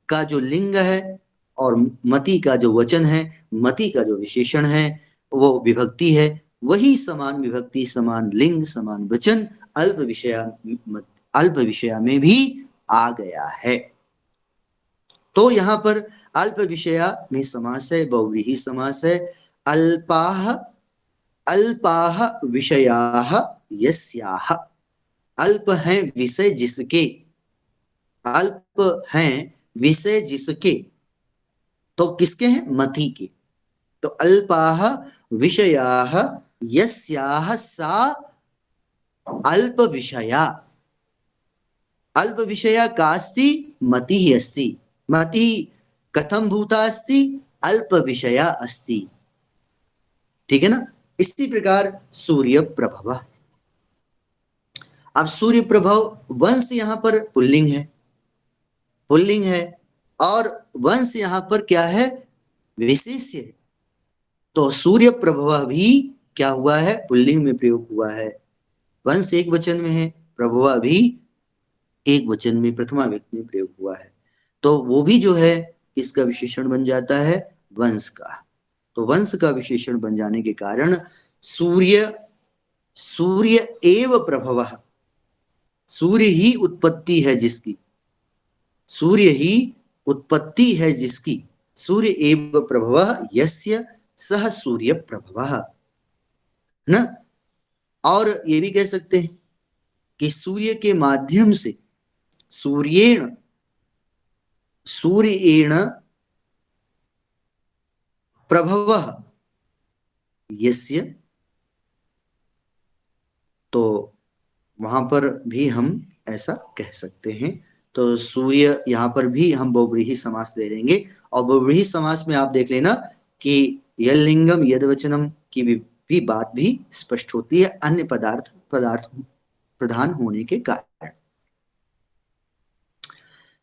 का जो लिंग है और मति का जो वचन है, मति का जो विशेषण है वो विभक्ति है, वही समान विभक्ति समान लिंग समान वचन अल्प विषया में भी आ गया है। तो यहाँ पर अल्प विषया में समास है, बहुव्रीहि समास है। अल्पाह अल्पाह विषयाः यस्याः, अल्प है विषय जिसके, अल्प हैं विषय जिसके, तो किसके हैं? मति के। तो अल्पाः विषयाः यस्याः सा अल्प विषया, अल्प विषया कास्ति? मतिः अस्ति। मतिः कथं भूता अस्ति? अल्प विषया अस्ति। ठीक है ना? इसी प्रकार सूर्य प्रभव, अब सूर्य प्रभव वंश यहाँ पर पुल्लिंग है, पुल्लिंग है, और वंश यहाँ पर क्या है? विशेष्य है। तो सूर्य प्रभव भी क्या हुआ है? पुल्लिंग में प्रयोग हुआ है। वंश एक वचन में है, प्रभव भी एक वचन में प्रथमा व्यक्ति में प्रयोग हुआ है, तो वो भी जो है इसका विशेषण बन जाता है वंश का। तो वंश का विशेषण बन जाने के कारण सूर्य सूर्य एव प्रभव, सूर्य ही उत्पत्ति है जिसकी, सूर्य ही उत्पत्ति है जिसकी, सूर्य एव प्रभव यस्य सह सूर्य प्रभव, ना। और ये भी कह सकते हैं कि सूर्य के माध्यम से सूर्येण सूर्येण प्रभव यस्य, तो वहां पर भी हम ऐसा कह सकते हैं। तो सूर्य यहाँ पर भी हम बहुव्रीहि समास ले लेंगे, और बहुव्रीहि समास में आप देख लेना कि यलिंगम यदवचनम की भी बात भी स्पष्ट होती है अन्य पदार्थ प्रधान होने के कारण।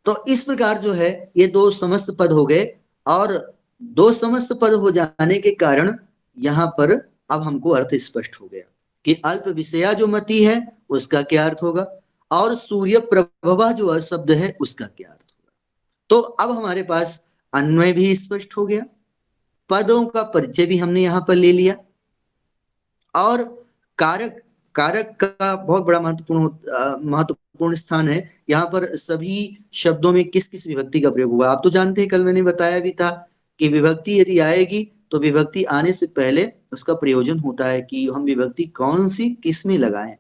तो इस प्रकार जो है ये दो समस्त पद हो गए, और दो समस्त पद हो जाने के कारण यहाँ पर अब हमको अर्थ स्पष्ट हो गया कि अल्प विषया जो मति है उसका क्या अर्थ होगा, और सूर्य प्रभवा जो शब्द है उसका क्या अर्थ होगा। तो अब हमारे पास अन्वय भी स्पष्ट हो गया, पदों का परिचय भी हमने यहाँ पर ले लिया, और कारक कारक का बहुत बड़ा महत्वपूर्ण स्थान है। यहाँ पर सभी शब्दों में किस किस विभक्ति का प्रयोग हुआ आप तो जानते हैं, कल मैंने बताया भी था कि विभक्ति यदि आएगी तो विभक्ति आने से पहले उसका प्रयोजन होता है कि हम विभक्ति कौन सी किस में लगाएं,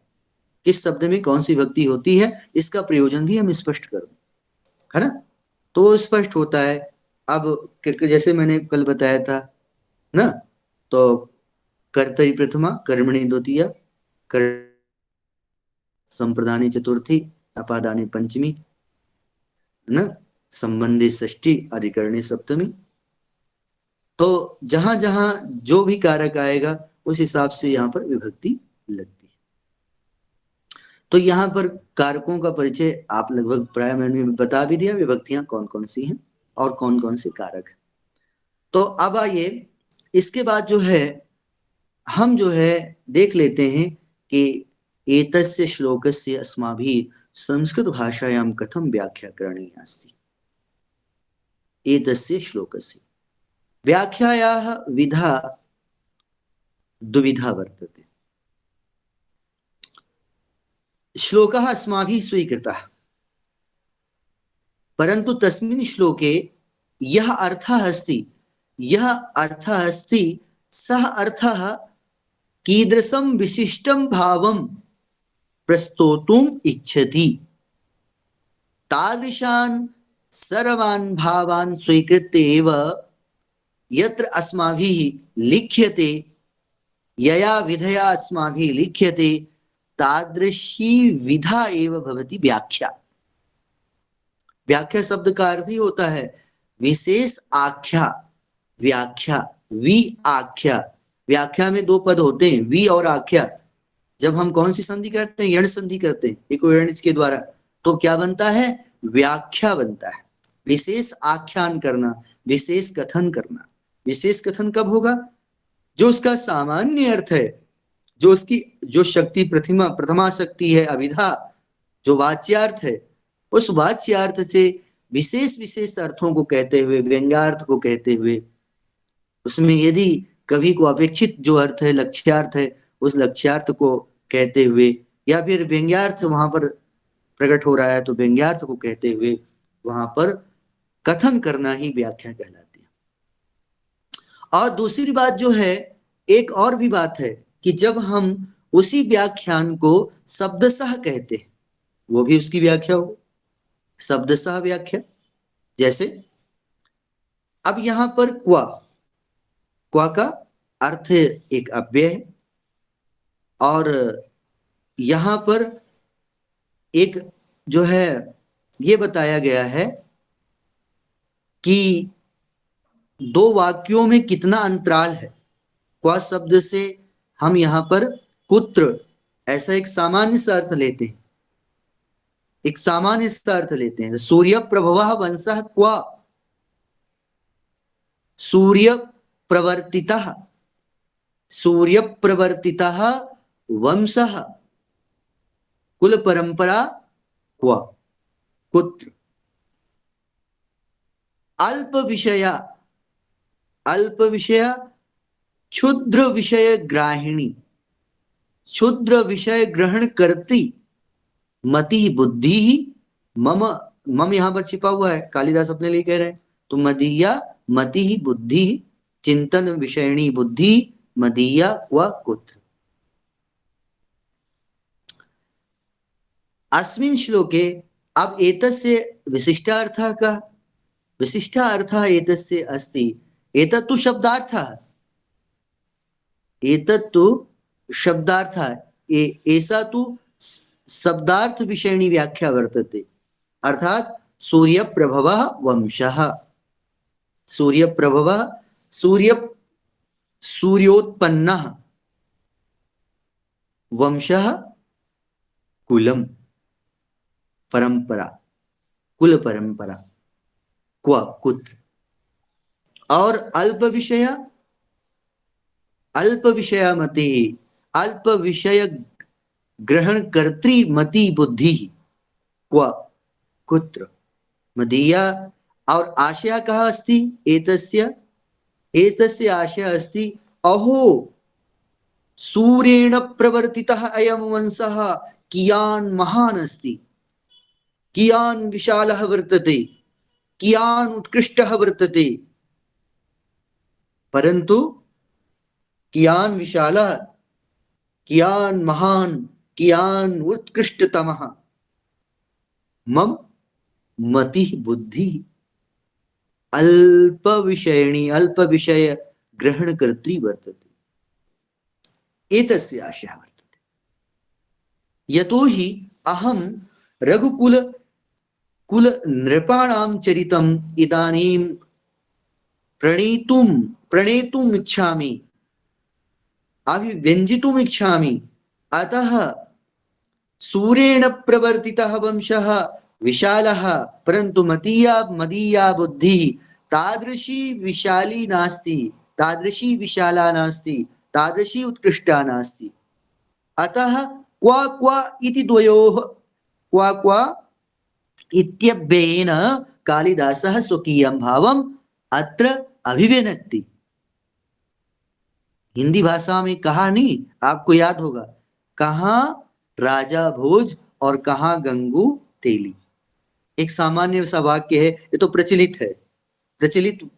किस शब्द में कौन सी विभक्ति होती है, इसका प्रयोजन भी हम स्पष्ट कर दें, है ना। तो स्पष्ट होता है। अब जैसे मैंने कल बताया था ना, तो कर्तरि प्रथमा कर्मणि द्वितीया कर संप्रदानी चतुर्थी अपादानी पंचमी, न संबंधी षष्ठी अधिकरणी सप्तमी। तो जहां जहां जो भी कारक आएगा उस हिसाब से यहाँ पर विभक्ति लगती है। तो यहाँ पर कारकों का परिचय आप लगभग प्राय मैंने बता भी दिया, विभक्तियां कौन कौन सी हैं और कौन कौन से कारक। तो अब आइए इसके बाद जो है हम जो है देख लेते हैं कि एतस्य श्लोकस्य अस्माभिः संस्कृत भाषायां कथं व्याख्या करणीया अस्ति। एतस्य श्लोकस्य व्याख्यायाः विधा दुविधा वर्तते। श्लोकः अस्माभिः स्वीकृतः, परन्तु तस्मिन् श्लोके यः अर्थः अस्ति सः अर्थः कीदृशं विशिष्टं भावं प्रस्तोतुम् इच्छति, तादृशान् सर्वान् भावान् स्वीकृत्य एव यत्र अस्माभिः लिख्यते, यया विधया अस्माभिः लिख्यते, तादृशी विधा एव भवति व्याख्या। व्याख्या शब्द का अर्थ ही होता है विशेष आख्या, व्याख्या। वि आख्या, व्याख्या में दो पद होते हैं, वि और आख्या। जब हम कौन सी संधि करते हैं? यण संधि करते हैं, एक यण के द्वारा, तो क्या बनता है? व्याख्या बनता है। विशेष आख्यान करना, विशेष कथन करना। विशेष कथन कब होगा? जो उसका सामान्य अर्थ है, जो उसकी जो शक्ति प्रथमा शक्ति है, अभिधा, जो वाच्यार्थ है, उस वाच्यार्थ से विशेष विशेष अर्थों को कहते हुए, व्यंग्यार्थ को कहते हुए, उसमें यदि कवि को अपेक्षित जो अर्थ है, लक्ष्यार्थ है, उस लक्ष्यार्थ को कहते हुए, या फिर व्यंग्यार्थ वहां पर प्रकट हो रहा है तो व्यंग्यार्थ को कहते हुए वहां पर कथन करना ही व्याख्या कहलाती है। और दूसरी बात जो है, एक और भी बात है कि जब हम उसी व्याख्यान को शब्दशः कहते हैं, वो भी उसकी व्याख्या हो, शब्दशः व्याख्या। जैसे अब यहां पर क्वा, क्वा का अर्थ एक अव्यय है, और यहां पर एक जो है ये बताया गया है कि दो वाक्यों में कितना अंतराल है। क्वा शब्द से हम यहां पर कुत्र ऐसा एक सामान्य सा अर्थ लेते हैं, एक सामान्य सा अर्थ लेते हैं। सूर्य प्रभवः वंशः क्वा, सूर्य प्रवर्तितः, सूर्य प्रवर्तितः वंशः, कुल परंपरा क्वा, कुत्र। अल्प विषया, अल्प विषय क्षुद्र विषय ग्राहिणी, क्षुद्र विषय ग्रहण करती मति बुद्धि ही मम, मम यहां पर छिपा हुआ है, कालिदास अपने लिए कह रहे हैं। तो मदीया मति ही बुद्धि चिंतन विषयणी बुद्धि मदीया व कुत्र। अस्मिन् श्लोके अब एतस्य विशिष्टार्थः कः? विशिष्टार्थः एतस्य अस्ति, एतत्तु शब्दार्थः, एतत्तु शब्दार्थः, ऐसा तु शब्दार्थ विषयणी व्याख्या वर्तते। अर्थात सूर्य प्रभवः वंशः, सूर्य प्रभवः, सूर्य सूर्योत्पन्नः, वंशः कुलम, परंपरा, कुल परंपरा, क्व कुत्र। और अल्प विषय, अल्प विषय मति, अल्प विषय ग्रहण कर्त्री मति बुद्धि क्व कुत्र मदीया। और आशय कः अस्ति एतस्य? एतस्य आशय अस्ति अहो सूर्येण प्रवर्तितः अयं वंशः कियान् महान् अस्ति, कियान् विशालः वर्तते, कियान् उत्कृष्टः वर्तते। परंतु कियान् विशालः, कियान् महान्, कियान् उत्कृष्टतमः मम मति बुद्धि अल्प विषयणी, अल्प विषय ग्रहण कर्त्री वर्तते। एतस्य आशयः वर्तते। यतो हि अहं रघुकुल कुल नृपाणां चरितम् इदानीं प्रणेतुम् इच्छामि, अभिव्यञ्जितुम् इच्छामि। अतः सूर्येण प्रवर्तितः वंशः विशालः, परन्तु मदीया बुद्धिः तादृशी विशाली नास्ति, तादृशी विशाला नास्ति, तादृशी उत्कृष्टा नास्ति। अतः क्वा क्वा इति द्वयोः, क्वा क्वा इत्यव्ययेन कालिदासः स्वकीयं भावम् अत्र अभिव्यनक्ति। हिंदी भाषा में कहा नहीं, आपको याद होगा, कहाँ राजा भोज और कहाँ गंगू तेली। एक सामान्य सा वाक्य है, ये तो प्रचलित है, प्रचलित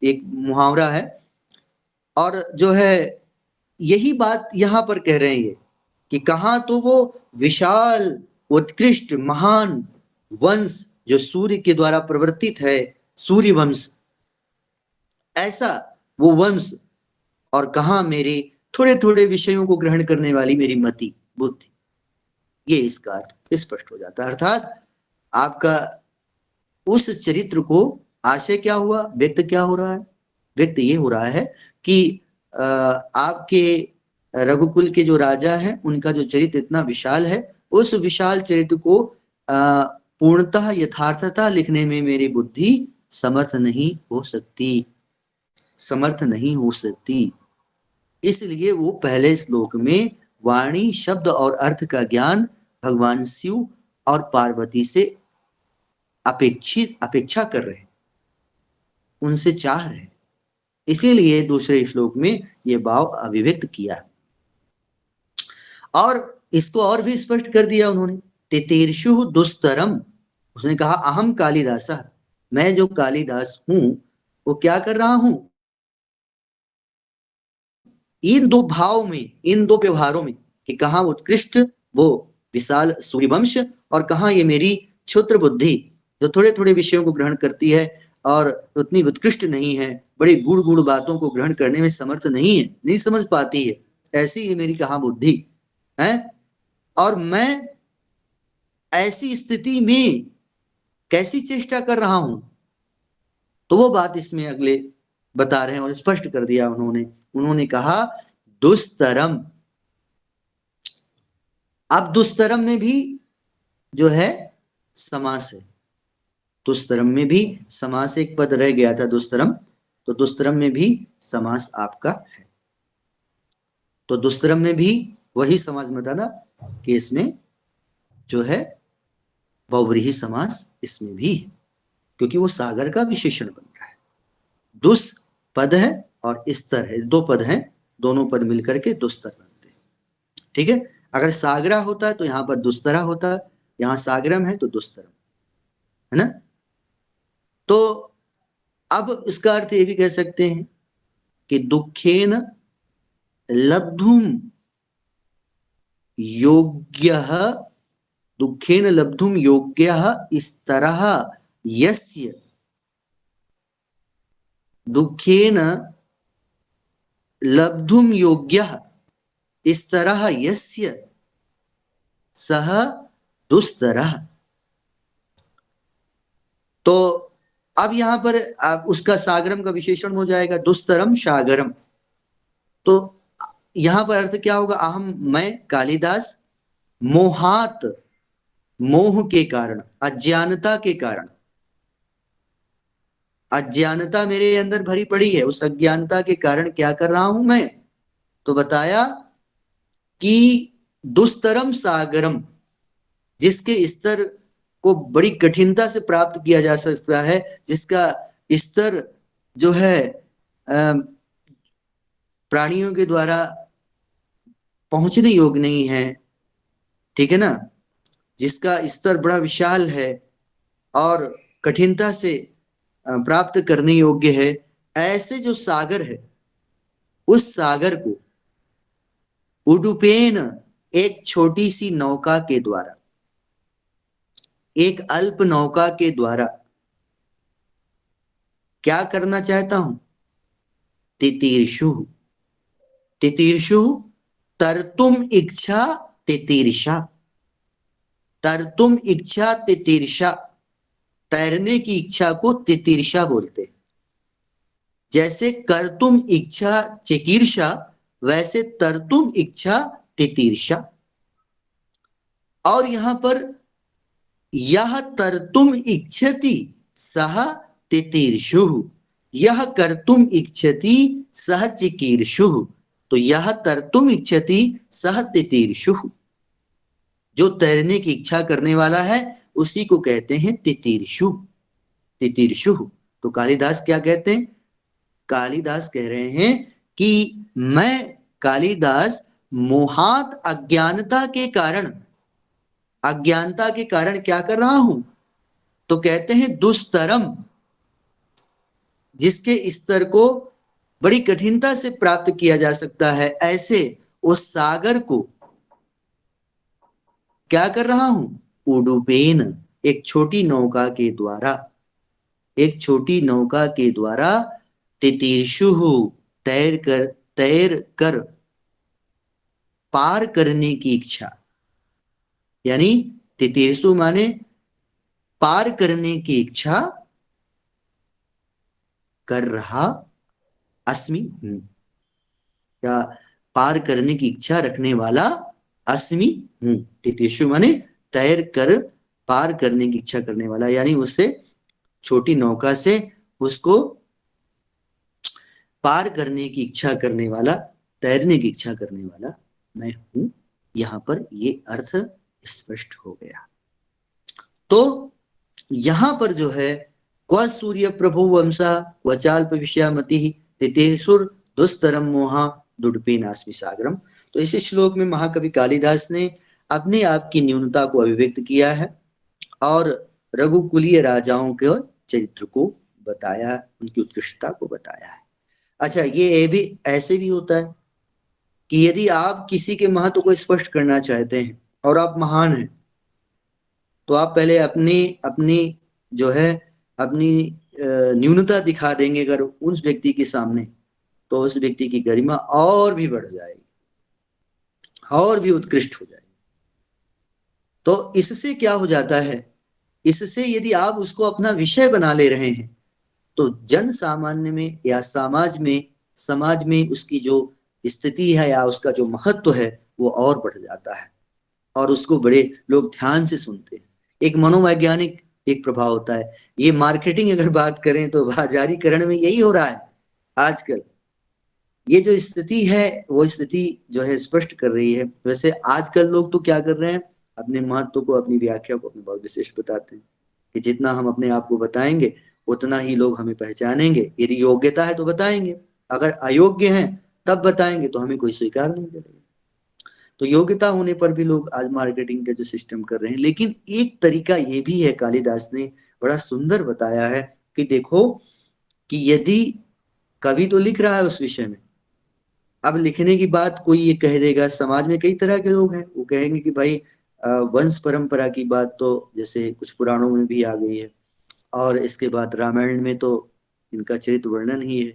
एक मुहावरा है। और जो है यही बात यहाँ पर कह रहे हैं ये, कि कहाँ तो वो विशाल उत्कृष्ट महान वंश जो सूर्य के द्वारा प्रवर्तित है, सूर्य वंश, ऐसा वो वंश, और कहाँ मेरे थोड़े थोड़े विषयों को ग्रहण करने वाली मेरी मति बुद्धि। ये इसका अर्थ स्पष्ट हो जाता है। अर्थात आपका उस चरित्र को आशय क्या हुआ, व्यक्त क्या हो रहा है, व्यक्त ये हो रहा है कि आपके रघुकुल के जो राजा हैं उनका जो चरित्र इतना विशाल है, उस विशाल चरित्र को पूर्णतः यथार्थता लिखने में मेरी बुद्धि समर्थ नहीं हो सकती, समर्थ नहीं हो सकती। इसलिए वो पहले श्लोक में वाणी शब्द और अर्थ का ज्ञान भगवान शिव और पार्वती से अपेक्षा कर रहे हैं, उनसे चाह रहे हैं। इसीलिए दूसरे श्लोक में ये भाव अभिव्यक्त किया और इसको और भी स्पष्ट कर दिया उन्होंने। तितीर्षु दुस्तरम, उसने कहा अहम कालिदासा, मैं जो कालिदास हूं वो क्या कर रहा हूं, इन दो भाव में, इन दो व्यवहारों में, कि कहाँ उत्कृष्ट वो विशाल सूर्यवंश और कहाँ ये मेरी क्षुद्र बुद्धि जो थोड़े थोड़े विषयों को ग्रहण करती है और उतनी उत्कृष्ट नहीं है, बड़ी गूढ़ गूढ़ बातों को ग्रहण करने में समर्थ नहीं है, नहीं समझ पाती है, ऐसी है मेरी कहाँ बुद्धि है। और मैं ऐसी स्थिति में कैसी चेष्टा कर रहा हूं, तो वो बात इसमें अगले बता रहे हैं और स्पष्ट कर दिया उन्होंने। उन्होंने कहा दुस्तरम। अब दुस्तरम में भी जो है समास है, दुस्तरम में भी समास, एक पद रह गया था दुस्तरम, तो दुस्तरम में भी समास आपका है। तो दुस्तरम में भी वही समझ में था ना कि इसमें जो है बहुव्रीहि समास इसमें भी है, क्योंकि वो सागर का विशेषण बन रहा है। दुस पद है और स्तर है, दो पद हैं, दोनों पद मिलकर के दुस्तर बनते हैं। ठीक है, अगर सागरा होता तो यहाँ पर दुस्तरा होता, यहाँ सागरम है तो दुस्तरम है ना। तो अब इसका अर्थ ये भी कह सकते हैं कि दुखेन लब्धुम योग्यः, दुखेन लब्धुम योग्यः स्तरः यस्य, दुखेन लब्धुम योग्यः स्तरः यस्य सह दुस्तरः। तो अब यहां पर उसका सागरम का विशेषण हो जाएगा दुस्तरम सागरम। तो यहां पर अर्थ क्या होगा, अहम मैं कालिदास मोहात, मोह के कारण, अज्ञानता के कारण, अज्ञानता मेरे अंदर भरी पड़ी है, उस अज्ञानता के कारण क्या कर रहा हूं मैं, तो बताया कि दुस्तरम सागरम, जिसके स्तर को बड़ी कठिनता से प्राप्त किया जा सकता है, जिसका स्तर जो है प्राणियों के द्वारा पहुंचने योग्य नहीं है, ठीक है ना, जिसका स्तर बड़ा विशाल है और कठिनता से प्राप्त करने योग्य है, ऐसे जो सागर है उस सागर को उडुपेन, एक छोटी सी नौका के द्वारा, एक अल्प नौका के द्वारा क्या करना चाहता हूं, तितीर्षु, तितीर्षु तरतुम इच्छा तितीर्षा, तरतुम इच्छा तितीर्षा, तैरने की इच्छा को तितीर्षा बोलते। जैसे करतुम इच्छा चिकीर्षा, वैसे तरतुम इच्छा तितीर्षा। और यहां पर यह तरतुम इच्छति सह तितीर्षु, यह कर्तुम इच्छति सह चिकीर्षु, तो यह तरतुम इच्छति सह तितीर्षु, जो तैरने की इच्छा करने वाला है उसी को कहते हैं तितीर्षु, तितीर्षु। तो कालिदास क्या कहते हैं, कालिदास कह रहे हैं कि मैं कालिदास मोहात अज्ञानता के कारण क्या कर रहा हूं, तो कहते हैं दुस्तरम, जिसके स्तर को बड़ी कठिनता से प्राप्त किया जा सकता है, ऐसे उस सागर को क्या कर रहा हूं, उडुपेन, एक छोटी नौका के द्वारा, तितीर्षु, तैर कर पार करने की इच्छा, यानी तितीर्षु माने पार करने की इच्छा कर रहा अस्मि, या पार करने की इच्छा रखने वाला अस्मि हूं। तितीर्षु माने तैर कर पार करने की इच्छा करने वाला, यानी उससे छोटी नौका से उसको पार करने की इच्छा करने वाला, तैरने की इच्छा करने वाला मैं हूं। यहां पर ये अर्थ स्पष्ट हो गया। तो यहां पर जो है क्व सूर्य प्रभु वंशा वचाल्प विषयामति तितेसुर दुस्तरम मोहा दुडपे नास्मि सागरम। तो इस श्लोक में महाकवि कालिदास ने अपने आप की न्यूनता को अभिव्यक्त किया है और रघुकुलीय राजाओं के चरित्र को बताया, उनकी उत्कृष्टता को बताया है। अच्छा, ये भी ऐसे भी होता है कि यदि आप किसी के महत्व को स्पष्ट करना चाहते हैं और आप महान हैं, तो आप पहले अपनी अपनी जो है अपनी न्यूनता दिखा देंगे अगर उस व्यक्ति के सामने, तो उस व्यक्ति की गरिमा और भी बढ़ जाएगी और भी उत्कृष्ट हो जाएगी। तो इससे क्या हो जाता है, इससे यदि आप उसको अपना विषय बना ले रहे हैं, तो जन सामान्य में या समाज में उसकी जो स्थिति है या उसका जो महत्व है वो और बढ़ जाता है और उसको बड़े लोग ध्यान से सुनते हैं। एक मनोवैज्ञानिक एक प्रभाव होता है। ये मार्केटिंग अगर बात करें तो बाजारीकरण में यही हो रहा है आजकल। ये जो स्थिति है वो स्थिति जो है स्पष्ट कर रही है। वैसे आजकल लोग तो क्या कर रहे हैं, अपने महत्व को, अपनी व्याख्या को अपने बहुत विशिष्ट बताते हैं कि जितना हम अपने आप को बताएंगे उतना ही लोग हमें पहचानेंगे। यदि योग्यता है तो बताएंगे, अगर अयोग्य है तब बताएंगे तो हमें कोई स्वीकार नहीं करेगा। तो योग्यता होने पर भी लोग आज मार्केटिंग का जो सिस्टम कर रहे हैं। लेकिन एक तरीका ये भी है, कालिदास ने बड़ा सुंदर बताया है कि देखो कि यदि कवि तो लिख रहा है उस विषय में, अब लिखने की बात कोई ये कह देगा, समाज में कई तरह के लोग हैं, वो कहेंगे कि भाई वंश परंपरा की बात तो जैसे कुछ पुराणों में भी आ गई है और इसके बाद रामायण में तो इनका चरित्र वर्णन ही है,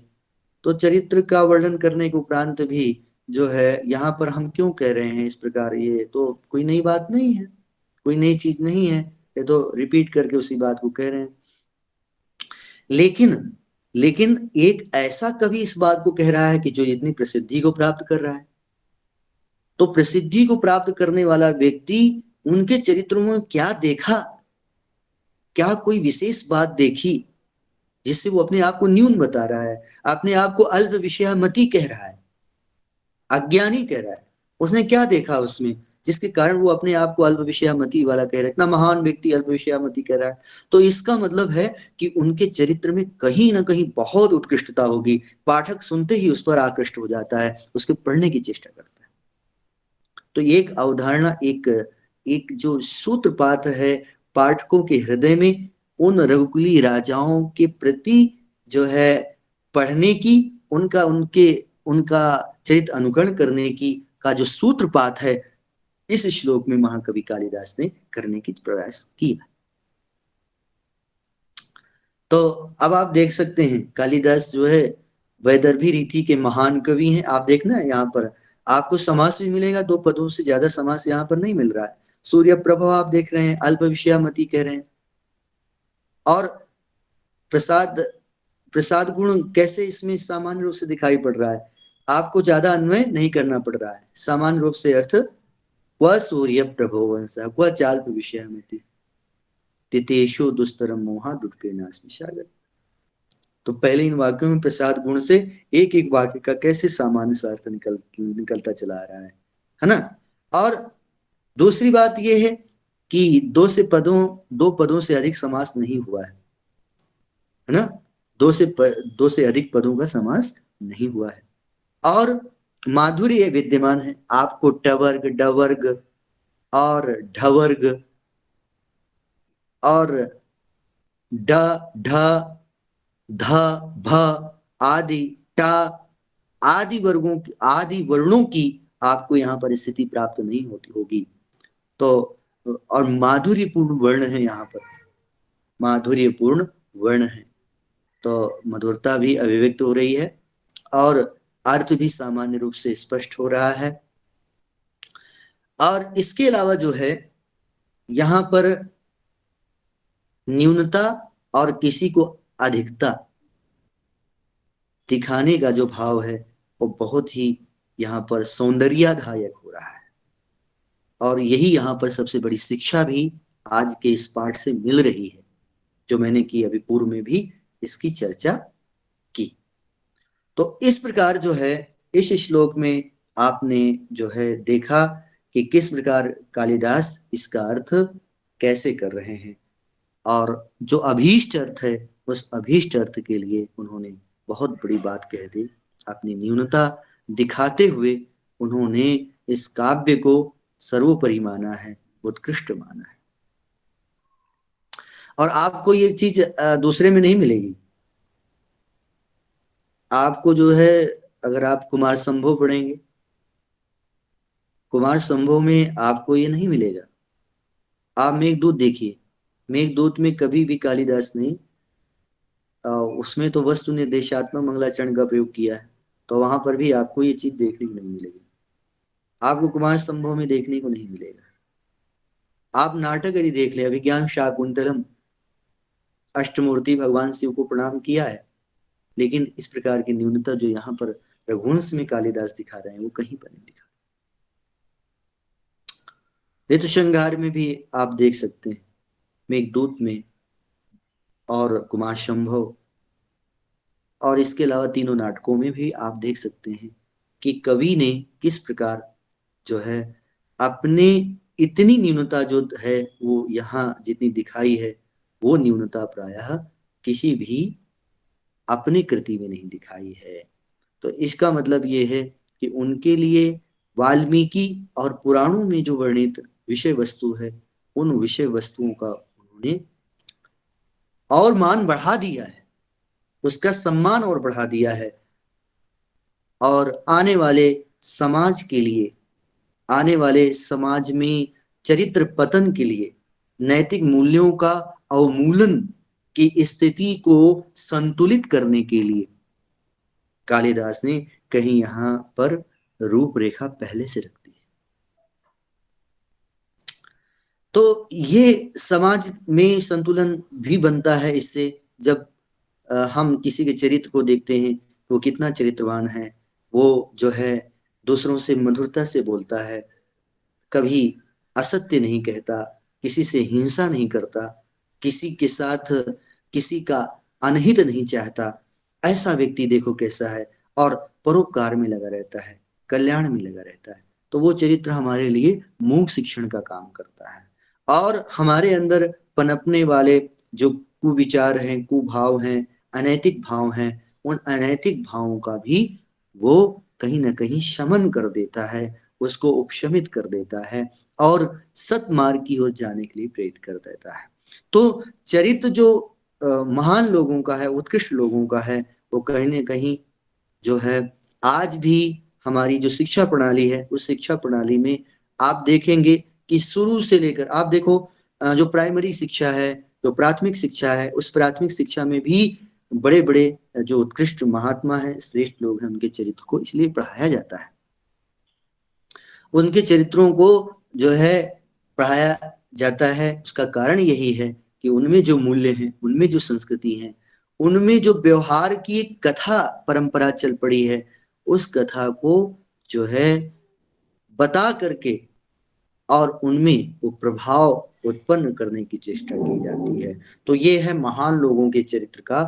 तो चरित्र का वर्णन करने के उपरांत भी जो है यहाँ पर हम क्यों कह रहे हैं इस प्रकार, ये तो कोई नई बात नहीं है, कोई नई चीज नहीं है, ये तो रिपीट करके उसी बात को कह रहे हैं। लेकिन लेकिन एक ऐसा कवि इस बात को कह रहा है कि जो इतनी प्रसिद्धि को प्राप्त कर रहा है, तो प्रसिद्धि को प्राप्त करने वाला व्यक्ति उनके चरित्रों में क्या देखा, क्या कोई विशेष बात देखी जिससे वो अपने आप को न्यून बता रहा है, अपने आप को अल्प विषयमति कह रहा है, अज्ञानी कह रहा है। उसने क्या देखा उसमें जिसके कारण वो अपने आप को अल्प विषयमति वाला कह रहा है, इतना महान व्यक्ति अल्प विषयमति कह रहा है, तो इसका मतलब है कि उनके चरित्र में कहीं ना कहीं बहुत उत्कृष्टता होगी। पाठक सुनते ही उस पर आकृष्ट हो जाता है, उसके पढ़ने की चेष्टा करता है। तो एक अवधारणा, एक जो सूत्रपात है पाठकों के हृदय में उन रघुकुली राजाओं के प्रति जो है पढ़ने की, उनका चरित्र अनुकरण करने की का जो सूत्रपात है, इस श्लोक में महाकवि कालिदास ने करने की प्रयास किया। तो अब आप देख सकते हैं कालिदास जो है वैदर्भी रीति के महान कवि हैं। आप देखना है यहाँ पर आपको समास भी मिलेगा, 2 पदों से ज्यादा समास यहाँ पर नहीं मिल रहा है। सूर्य प्रभव आप देख रहे हैं, अल्प विषयामति कह रहे हैं, और प्रसाद प्रसाद गुण कैसे इसमें सामान्य रूप से दिखाई पड़ रहा है, आपको ज्यादा अन्वय नहीं करना पड़ रहा है, सामान्य रूप से अर्थ क्व सूर्य प्रभो वंशा क्व चाल्प विषयामति तितेषु दुस्तरम मोहा दुष्पे नास्मि सागर। तो पहले इन वाक्यों में प्रसाद गुण से एक एक वाक्य का कैसे सामान्य सा अर्थ निकलता चला आ रहा है ना। और दूसरी बात यह है कि दो पदों से अधिक समास नहीं हुआ है ना, दो से अधिक पदों का समास नहीं हुआ है। और माधुर्य विद्यमान है। आपको टवर्ग, डवर्ग और ढवर्ग और ड, ढ, ध, भ आदि, ट आदि वर्णों की आपको यहाँ पर स्थिति प्राप्त नहीं होती होगी। तो और माधुर्यपूर्ण वर्ण है, यहाँ पर माधुर्यपूर्ण वर्ण है, तो मधुरता भी अभिव्यक्त हो रही है और अर्थ भी सामान्य रूप से स्पष्ट हो रहा है। और इसके अलावा जो है यहाँ पर न्यूनता और किसी को अधिकता दिखाने का जो भाव है वो बहुत ही यहाँ पर सौंदर्यदायक हो रहा है। और यही यहाँ पर सबसे बड़ी शिक्षा भी आज के इस पाठ से मिल रही है, जो मैंने की अभी पूर्व में भी इसकी चर्चा की। तो इस प्रकार जो है इस श्लोक में आपने जो है देखा कि किस प्रकार कालिदास इसका अर्थ कैसे कर रहे हैं, और जो अभीष्ट अर्थ है उस अभीष्ट अर्थ के लिए उन्होंने बहुत बड़ी बात कह दी। अपनी न्यूनता दिखाते हुए उन्होंने इस काव्य को सर्वोपरि माना है, उत्कृष्ट माना है। और आपको ये चीज दूसरे में नहीं मिलेगी। आपको जो है, अगर आप कुमार संभव पढ़ेंगे, कुमार संभव में आपको ये नहीं मिलेगा। आप मेघदूत देखिए, मेघदूत में कभी भी कालिदास ने उसमें तो वस्तु निर्देशात्मक मंगलाचरण का प्रयोग किया है, तो वहां पर भी आपको ये चीज देखने को नहीं मिलेगी। आपको कुमार संभव में देखने को नहीं मिलेगा। आप नाटक यदि देख ले, अभिज्ञान शाकुंतलम, अष्टमूर्ति भगवान शिव को प्रणाम किया है, लेकिन इस प्रकार की न्यूनता जो यहाँ पर रघुवंश में कालिदास दिखा रहे हैं वो कहीं पर नहीं दिखा। ऋतुसंहार में भी आप देख सकते हैं, मेघदूत में और कुमार संभव, और इसके अलावा तीनों नाटकों में भी आप देख सकते हैं कि कवि ने किस प्रकार जो है अपने इतनी न्यूनता जो है वो यहाँ जितनी दिखाई है, वो न्यूनता प्रायः किसी भी अपनी कृति में नहीं दिखाई है। तो इसका मतलब ये है कि उनके लिए वाल्मीकि और पुराणों में जो वर्णित विषय वस्तु है, उन विषय वस्तुओं का उन्होंने और मान बढ़ा दिया है, उसका सम्मान और बढ़ा दिया है। और आने वाले समाज के लिए, आने वाले समाज में चरित्र पतन के लिए, नैतिक मूल्यों का अवमूलन की स्थिति को संतुलित करने के लिए कालिदास ने कहीं यहाँ पर रूपरेखा पहले से रख दी है। तो ये समाज में संतुलन भी बनता है इससे, जब हम किसी के चरित्र को देखते हैं वो कितना चरित्रवान है, वो जो है दूसरों से मधुरता से बोलता है, कभी असत्य नहीं कहता, किसी से हिंसा नहीं करता, किसी के साथ किसी का अनहित नहीं चाहता, ऐसा व्यक्ति देखो कैसा है, और परोपकार में लगा रहता है, कल्याण में लगा रहता है। तो वो चरित्र हमारे लिए मूक शिक्षण का काम करता है। और हमारे अंदर पनपने वाले जो कुविचार हैं, कुभाव हैं, अनैतिक भाव हैं, उन अनैतिक भावों का भी वो कहीं ना कहीं शमन कर देता है, उसको उपशमित कर देता है और सतमार्ग की ओर जाने के लिए प्रेरित कर देता है। तो चरित्र जो महान लोगों का है, उत्कृष्ट लोगों का है, वो कहीं ना कहीं जो है आज भी हमारी जो शिक्षा प्रणाली है, उस शिक्षा प्रणाली में आप देखेंगे कि शुरू से लेकर आप देखो, जो प्राइमरी शिक्षा है, जो प्राथमिक शिक्षा है, उस प्राथमिक शिक्षा में भी बड़े बड़े जो उत्कृष्ट महात्मा है, श्रेष्ठ लोग हैं, उनके चरित्र को इसलिए पढ़ाया जाता है। उनके चरित्रों को जो है पढ़ाया जाता है, उसका कारण यही है कि उनमें जो मूल्य हैं, उनमें जो संस्कृति है, उनमें जो व्यवहार की एक कथा परंपरा चल पड़ी है, उस कथा को जो है बता करके और उनमें वो प्रभाव उत्पन्न करने की चेष्टा की जाती है। तो ये है महान लोगों के चरित्र का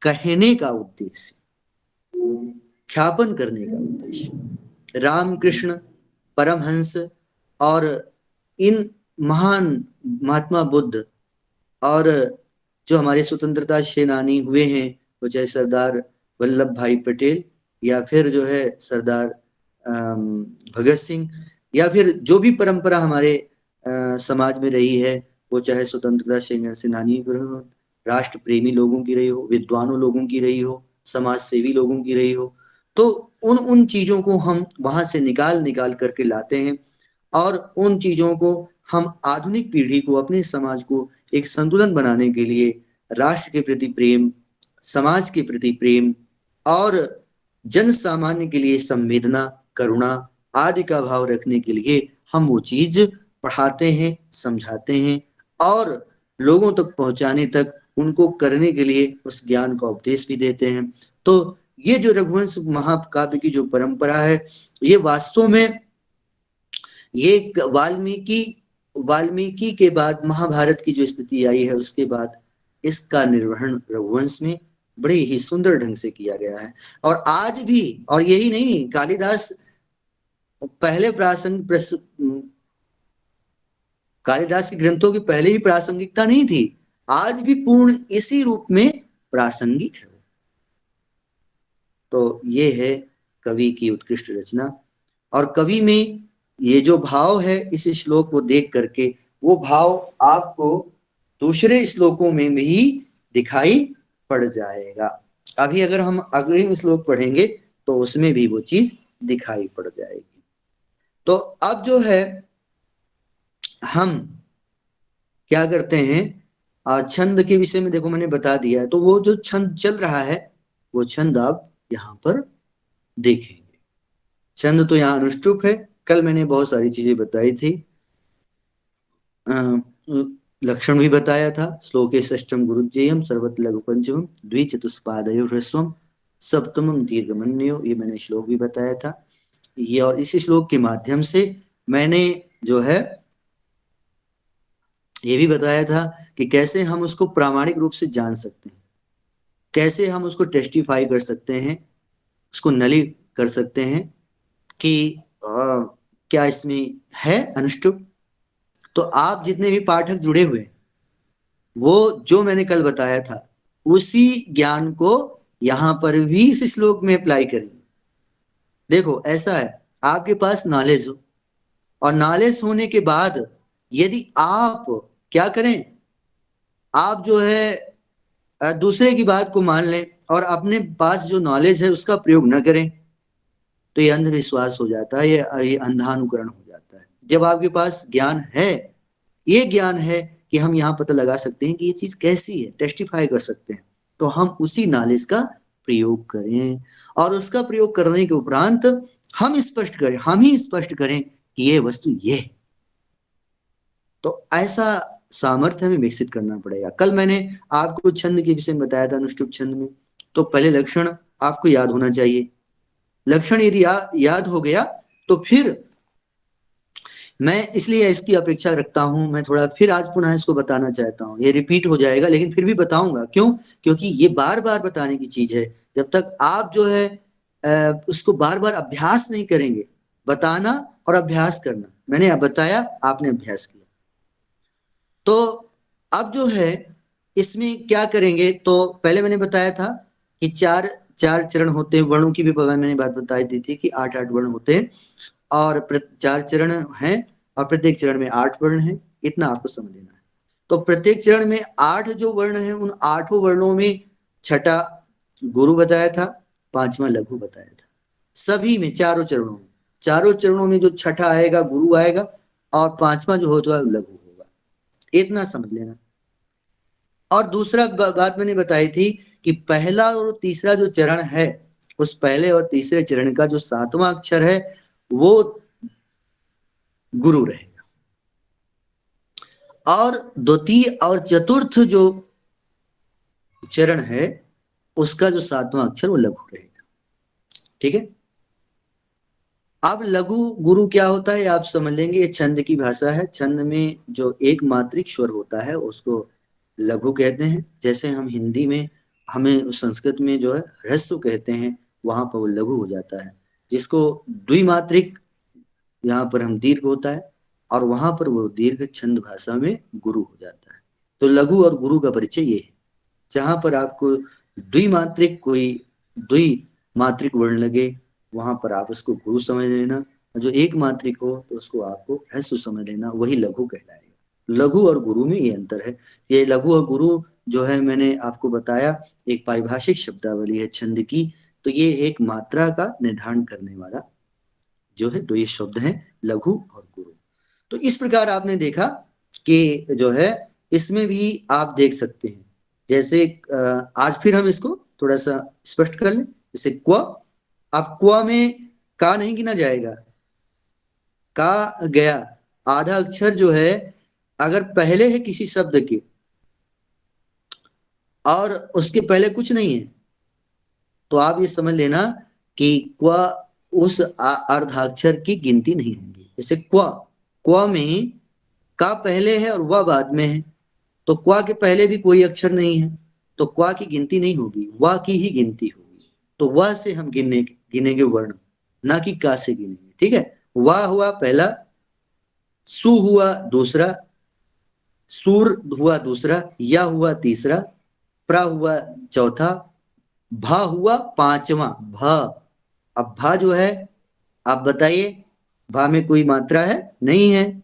कहने का उद्देश्य, ख्यापन करने का उद्देश्य। रामकृष्ण परमहंस और इन महान महात्मा बुद्ध और जो हमारे स्वतंत्रता सेनानी हुए हैं, वो चाहे सरदार वल्लभ भाई पटेल या फिर जो है सरदार भगत सिंह, या फिर जो भी परंपरा हमारे समाज में रही है, वो चाहे स्वतंत्रता सेनानी की रही हो, राष्ट्र प्रेमी लोगों की रही हो, विद्वानों लोगों की रही हो, समाज सेवी लोगों की रही हो, तो उन उन चीजों को हम वहां से निकाल निकाल करके लाते हैं, और उन चीजों को हम आधुनिक पीढ़ी को, अपने समाज को एक संतुलन बनाने के लिए राष्ट्र के प्रति प्रेम, समाज के प्रति प्रेम और जन सामान्य के लिए संवेदना, करुणा आदि का भाव रखने के लिए हम वो चीज पढ़ाते हैं, समझाते हैं, और लोगों तक पहुंचाने तक उनको करने के लिए उस ज्ञान का उपदेश भी देते हैं। तो ये जो रघुवंश महाकाव्य की जो परंपरा है, ये वास्तव में ये वाल्मीकि वाल्मीकि के बाद महाभारत की जो स्थिति आई है, उसके बाद इसका निर्वहन रघुवंश में बड़े ही सुंदर ढंग से किया गया है। और आज भी, और यही नहीं, कालिदास पहले कालिदास के ग्रंथों की पहले ही प्रासंगिकता नहीं थी, आज भी पूर्ण इसी रूप में प्रासंगिक है। तो ये है कवि की उत्कृष्ट रचना, और कवि में ये जो भाव है इस श्लोक को देख करके, वो भाव आपको दूसरे श्लोकों में भी दिखाई पड़ जाएगा। अभी अगर हम अग्रिम श्लोक पढ़ेंगे तो उसमें भी वो चीज दिखाई पड़ जाएगी। तो अब जो है हम क्या करते हैं, छंद के विषय में देखो मैंने बता दिया है, तो वो जो छंद चल रहा है वो छंद आप यहाँ पर देखेंगे। छंद तो यहाँ अनुष्टुप है, कल मैंने बहुत सारी चीजें बताई थी, लक्षण भी बताया था। श्लोके षष्ठम गुरुज्येयम सर्वत्र लघु पंचमम द्विचतुष्पादयो ह्रस्वम सप्तमम दीर्घमन्यो, ये मैंने श्लोक भी बताया था। ये, और इसी श्लोक के माध्यम से मैंने जो है ये भी बताया था कि कैसे हम उसको प्रामाणिक रूप से जान सकते हैं, कैसे हम उसको टेस्टिफाई कर सकते हैं, उसको नली कर सकते हैं कि क्या इसमें है अनुष्टुप। तो आप जितने भी पाठक जुड़े हुए, वो जो मैंने कल बताया था उसी ज्ञान को यहां पर भी इस श्लोक में अप्लाई करेंगे। देखो ऐसा है, आपके पास नॉलेज हो, और नॉलेज होने के बाद यदि आप क्या करें, आप जो है दूसरे की बात को मान लें और अपने पास जो नॉलेज है उसका प्रयोग न करें, तो ये अंधविश्वास हो जाता है, ये अंधानुकरण हो जाता है। जब आपके पास ज्ञान है, ये ज्ञान है कि हम यहाँ पता लगा सकते हैं कि ये चीज कैसी है, टेस्टिफाई कर सकते हैं, तो हम उसी नॉलेज का प्रयोग करें, और उसका प्रयोग करने के उपरांत हम स्पष्ट करें, हम ही स्पष्ट करें कि ये वस्तु ये है। तो ऐसा सामर्थ्य हमें विकसित करना पड़ेगा। कल मैंने आपको छंद के विषय में बताया था, अनुष्टुप छंद में तो पहले लक्षण आपको याद होना चाहिए। लक्षण यदि याद हो गया तो फिर मैं इसलिए इसकी अपेक्षा रखता हूं, मैं थोड़ा फिर आज पुनः इसको बताना चाहता हूं। ये रिपीट हो जाएगा लेकिन फिर भी बताऊंगा, क्यों? क्योंकि ये बार बार बताने की चीज है। जब तक आप जो है उसको बार बार अभ्यास नहीं करेंगे, बताना और अभ्यास करना, मैंने बताया, आपने अभ्यास किया, तो अब जो है इसमें क्या करेंगे, तो पहले मैंने बताया था कि चार चार चरण होते हैं, वर्णों की भी मैंने बात बताई दी थी कि 8-8 वर्ण होते हैं, और 4 चरण हैं, और प्रत्येक चरण में 8 वर्ण हैं, इतना आपको समझ लेना है। तो प्रत्येक चरण में 8 जो वर्ण हैं, उन 8 वर्णों में छठा गुरु बताया था, 5वां लघु बताया था। सभी में, चारों चरणों में जो छठा आएगा गुरु आएगा, और 5वां जो होता है लघु होगा, इतना समझ लेना। और दूसरा बात मैंने बताई थी कि पहला और तीसरा जो चरण है, उस पहले और तीसरे चरण का जो 7वां अक्षर है वो गुरु रहेगा, और द्वितीय और चतुर्थ जो चरण है उसका जो 7वां अक्षर वो लघु रहेगा। ठीक है, अब लघु गुरु क्या होता है आप समझ लेंगे, ये छंद की भाषा है। छंद में जो एक मात्रिक स्वर होता है उसको लघु कहते हैं। जैसे हम हिंदी में, हमें संस्कृत में जो है ह्रस्व कहते हैं, वहां पर वो लघु हो जाता है। जिसको द्विमात्रिक, यहाँ पर हम दीर्घ होता है, और वहां पर वो दीर्घ छंद भाषा में गुरु हो जाता है। तो लघु और गुरु का परिचय ये है। जहां पर आपको द्विमात्रिक कोई द्वि मात्रिक वर्ण लगे वहां पर आप उसको गुरु समझ लेना, और जो एक मात्रिक हो तो उसको आपको ह्रस्व समझ लेना, वही लघु कहलाएगा। लघु और गुरु में ये अंतर है। ये लघु और गुरु जो है मैंने आपको बताया एक पारिभाषिक शब्दावली है छंद की, तो ये एक मात्रा का निर्धारण करने वाला जो है दो ये शब्द हैं, लघु और गुरु। तो इस प्रकार आपने देखा कि जो है इसमें भी आप देख सकते हैं, जैसे आज फिर हम इसको थोड़ा सा स्पष्ट कर लें। जैसे क्व, अब क्व में का नहीं गिना जाएगा, का गया, आधा अक्षर जो है अगर पहले है किसी शब्द के और उसके पहले कुछ नहीं है, तो आप ये समझ लेना कि क्व उस अर्धाक्षर की गिनती नहीं होगी। जैसे क्व, क्व में का पहले है और वह बाद में है, तो क्वा के पहले भी कोई अक्षर नहीं है, तो क्वा की गिनती नहीं होगी, वा की ही गिनती होगी। तो वह से हम गिनेंगे वर्ण, ना कि का से गिनेंगे। ठीक है, वाह हुआ पहला, सु हुआ दूसरा, सूर हुआ दूसरा, या हुआ तीसरा, प्र हुआ चौथा, भा हुआ पांचवा। भा, अब भा जो है आप बताइए, भा में कोई मात्रा है? नहीं है।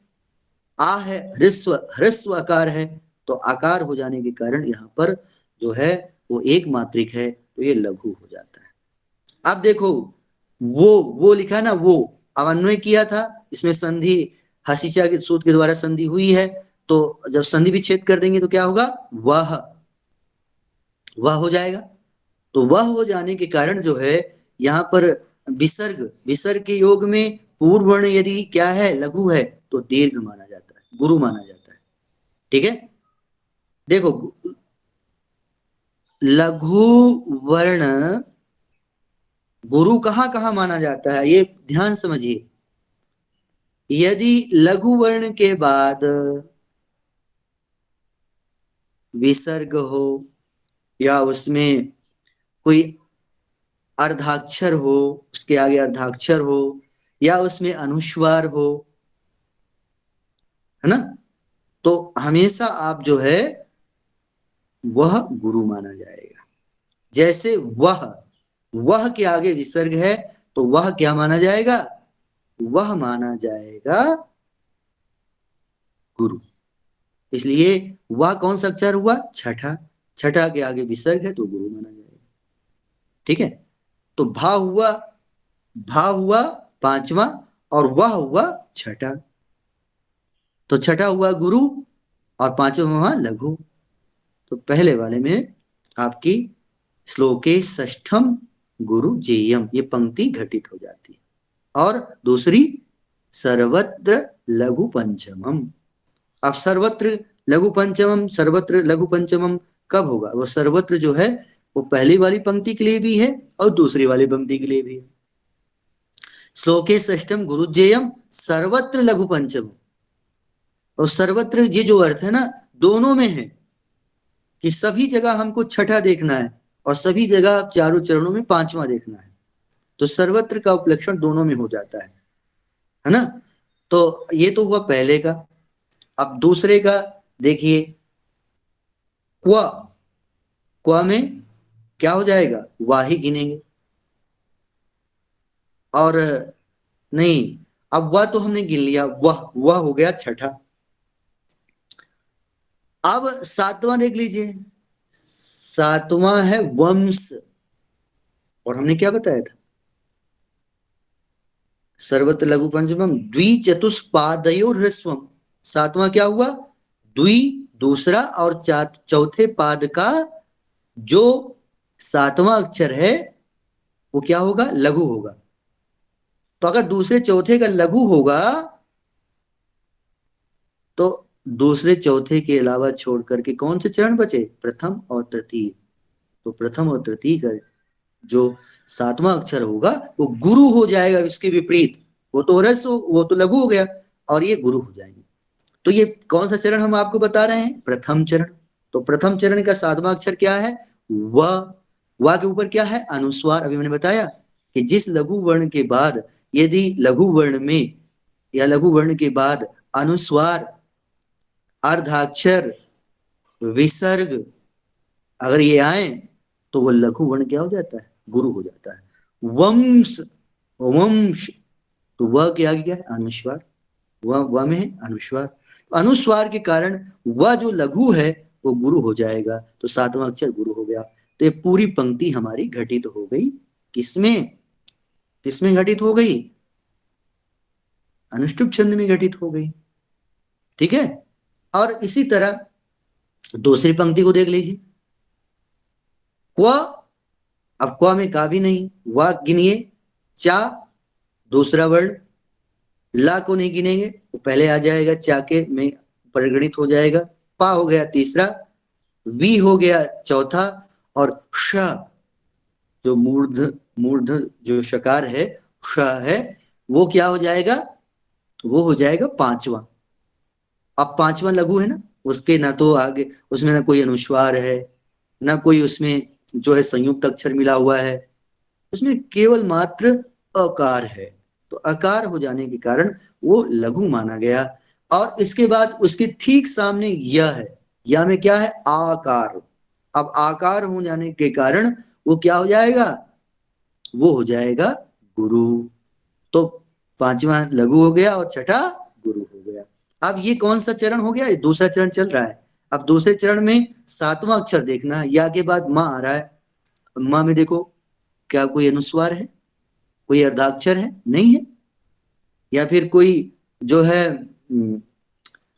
आ है ह्रस्व, ह्रस्व आकार है, तो आकार हो जाने के कारण यहाँ पर जो है वो एक मात्रिक है, तो ये लघु हो जाता है। अब देखो वो लिखा है ना, वो अब अन्वय किया था, इसमें संधि हसीचा के सूत्र के द्वारा संधि हुई है, तो जब संधि विच्छेद कर देंगे तो क्या होगा? वह हो जाएगा। तो वह हो जाने के कारण जो है यहाँ पर विसर्ग, विसर्ग के योग में पूर्व वर्ण यदि क्या है? लघु है, तो दीर्घ माना जाता है, गुरु माना जाता है। ठीक है, देखो लघु वर्ण गुरु कहां कहां माना जाता है, ये ध्यान समझिए। यदि लघु वर्ण के बाद विसर्ग हो, या उसमें कोई अर्धाक्षर हो, उसके आगे अर्धाक्षर हो, या उसमें अनुस्वार हो, है ना, तो हमेशा आप जो है वह गुरु माना जाएगा। जैसे वह के आगे विसर्ग है, तो वह क्या माना जाएगा? वह माना जाएगा गुरु। इसलिए वह कौन सा अक्षर हुआ? छठा, छठा के आगे विसर्ग है तो गुरु माना जाएगा। ठीक है, तो भा हुआ पांचवा और वह हुआ छठा, तो छठा हुआ गुरु और पांचवा हुआ लघु। तो पहले वाले में आपकी श्लोके षष्ठम गुरु जेयम, ये पंक्ति घटित हो जाती है। और दूसरी सर्वत्र लघु पंचमम। अब सर्वत्र लघु पंचमम, सर्वत्र लघु पंचमम कब होगा? वो सर्वत्र जो है वो पहली वाली पंक्ति के लिए भी है और दूसरी वाली पंक्ति के लिए भी है। श्लोके षष्ठम गुरुजेयम सर्वत्र लघु पंचमम, और सर्वत्र ये जो अर्थ है ना, दोनों में है कि सभी जगह हमको छठा देखना है और सभी जगह चारों चरणों में पांचवा देखना है, तो सर्वत्र का उपलक्षण दोनों में हो जाता है ना। तो ये तो हुआ पहले का। अब दूसरे का देखिए, क्व, क्व में क्या हो जाएगा? वाह ही गिनेंगे, और नहीं, अब वह तो हमने गिन लिया, वह हो गया छठा। अब सातवां देख लीजिए, सातवां है वंश, और हमने क्या बताया था? सर्वत्र लघु पंचमम द्विचतुष्पादयो ह्रस्वम। सातवां क्या हुआ? द्वि दूसरा और चौथे पाद का जो सातवां अक्षर है वो क्या होगा? लघु होगा। तो अगर दूसरे चौथे का लघु होगा तो दूसरे चौथे के अलावा छोड़ करके कौन से चरण बचे? प्रथम और तृतीय। तो प्रथम और तृतीय का जो सातवां अक्षर होगा वो गुरु हो जाएगा, इसके विपरीत। वो तो रस हो, वो तो लघु हो गया, और ये गुरु हो जाएंगे। तो ये कौन सा चरण हम आपको बता रहे हैं? प्रथम चरण। तो प्रथम चरण का सातवां अक्षर क्या है? व के ऊपर क्या है? अनुस्वार। अभी मैंने बताया कि जिस लघु वर्ण के बाद यदि लघु वर्ण में या लघु वर्ण के बाद अनुस्वार, अर्धाक्षर, विसर्ग अगर ये आए तो वो लघु वर्ण क्या हो जाता है? गुरु हो जाता है। वंश, वंश, तो वह क्या गया है अनुस्वार, वह में है अनुस्वार, तो अनुस्वार के कारण वह जो लघु है वो गुरु हो जाएगा, तो सातवां अक्षर गुरु हो गया। तो ये पूरी पंक्ति हमारी घटित हो गई, किसमें, किसमें घटित हो गई, अनुष्टुप छंद में घटित हो गई। ठीक है, और इसी तरह दूसरी पंक्ति को देख लीजिए, क्व, अब क्व में का भी नहीं, वा गिनिए, चा दूसरा वर्ण, ला को नहीं गिनेंगे तो पहले आ जाएगा चा के में परिगणित हो जाएगा, पा हो गया तीसरा, वी हो गया चौथा, और श जो मूर्ध, मूर्ध जो शकार है श है, वो क्या हो जाएगा, वो हो जाएगा पांचवा। अब पांचवा लघु है ना, उसके ना तो आगे उसमें ना कोई अनुस्वार है, ना कोई उसमें जो है संयुक्त अक्षर मिला हुआ है, उसमें केवल मात्र अकार है, तो अकार हो जाने के कारण वो लघु माना गया। और इसके बाद उसके ठीक सामने य है, या में क्या है आकार, अब आकार हो जाने के कारण वो क्या हो जाएगा, वो हो जाएगा गुरु। तो पांचवा लघु हो गया और छठा गुरु हो गया। अब ये कौन सा चरण हो गया, ये दूसरा चरण चल रहा है। अब दूसरे चरण में सातवां अक्षर देखना है, या के बाद माँ आ रहा है, माँ में देखो क्या कोई अनुस्वार है, कोई अर्धाक्षर है, नहीं है, या फिर कोई जो है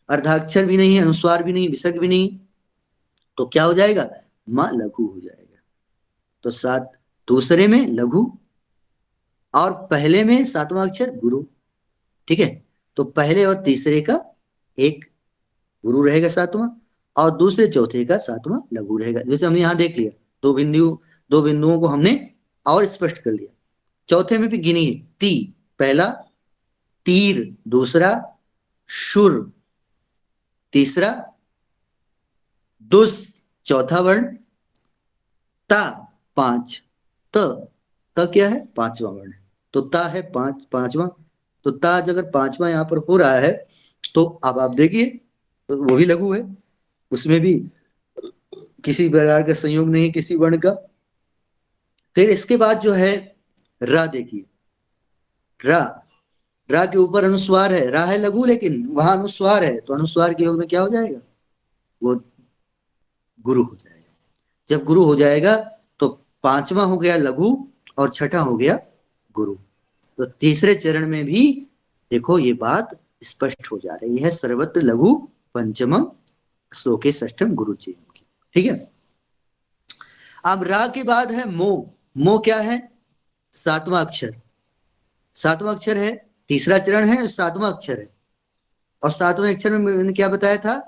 अर्धाक्षर भी नहीं है, अनुस्वार भी नहीं, विसर्ग भी नहीं, तो क्या हो जाएगा, माँ लघु हो जाएगा। तो सात, दूसरे में लघु और पहले में सातवां अक्षर गुरु। ठीक है, तो पहले और तीसरे का एक गुरु रहेगा सातवां, और दूसरे चौथे का सातवां लघु रहेगा। जैसे हमने यहाँ देख लिया, दो बिंदु, दो बिंदुओं को हमने और स्पष्ट कर लिया। चौथे में भी गिनिए, ती पहला, तीर दूसरा, शुर तीसरा, दुस चौथा वर्ण, ता पांच, त, त क्या है पांचवा वर्ण, तो ता है पांचवा, तो ता अगर पांचवा यहाँ पर हो रहा है, तो अब आप देखिए तो वो भी लघु है, उसमें भी किसी प्रकार का संयोग नहीं किसी वर्ण का। फिर इसके बाद जो है रा देखिए, रा, रा के ऊपर अनुस्वार है, रा है लघु लेकिन वहां अनुस्वार है, तो अनुस्वार के योग में क्या हो जाएगा, वो गुरु हो जाएगा। जब गुरु हो जाएगा तो पांचवा हो गया लघु और छठा हो गया गुरु। तो तीसरे चरण में भी देखो ये बात स्पष्ट हो जा रही है, सर्वत्र लघु पंचमम श्लोके षष्ठम गुरु जी। ठीक है, अब रा के बाद है मो, मो क्या है सातवां अक्षर, सातवां अक्षर है, तीसरा चरण है, सातवां अक्षर है, और सातवें अक्षर में मैंने क्या बताया था,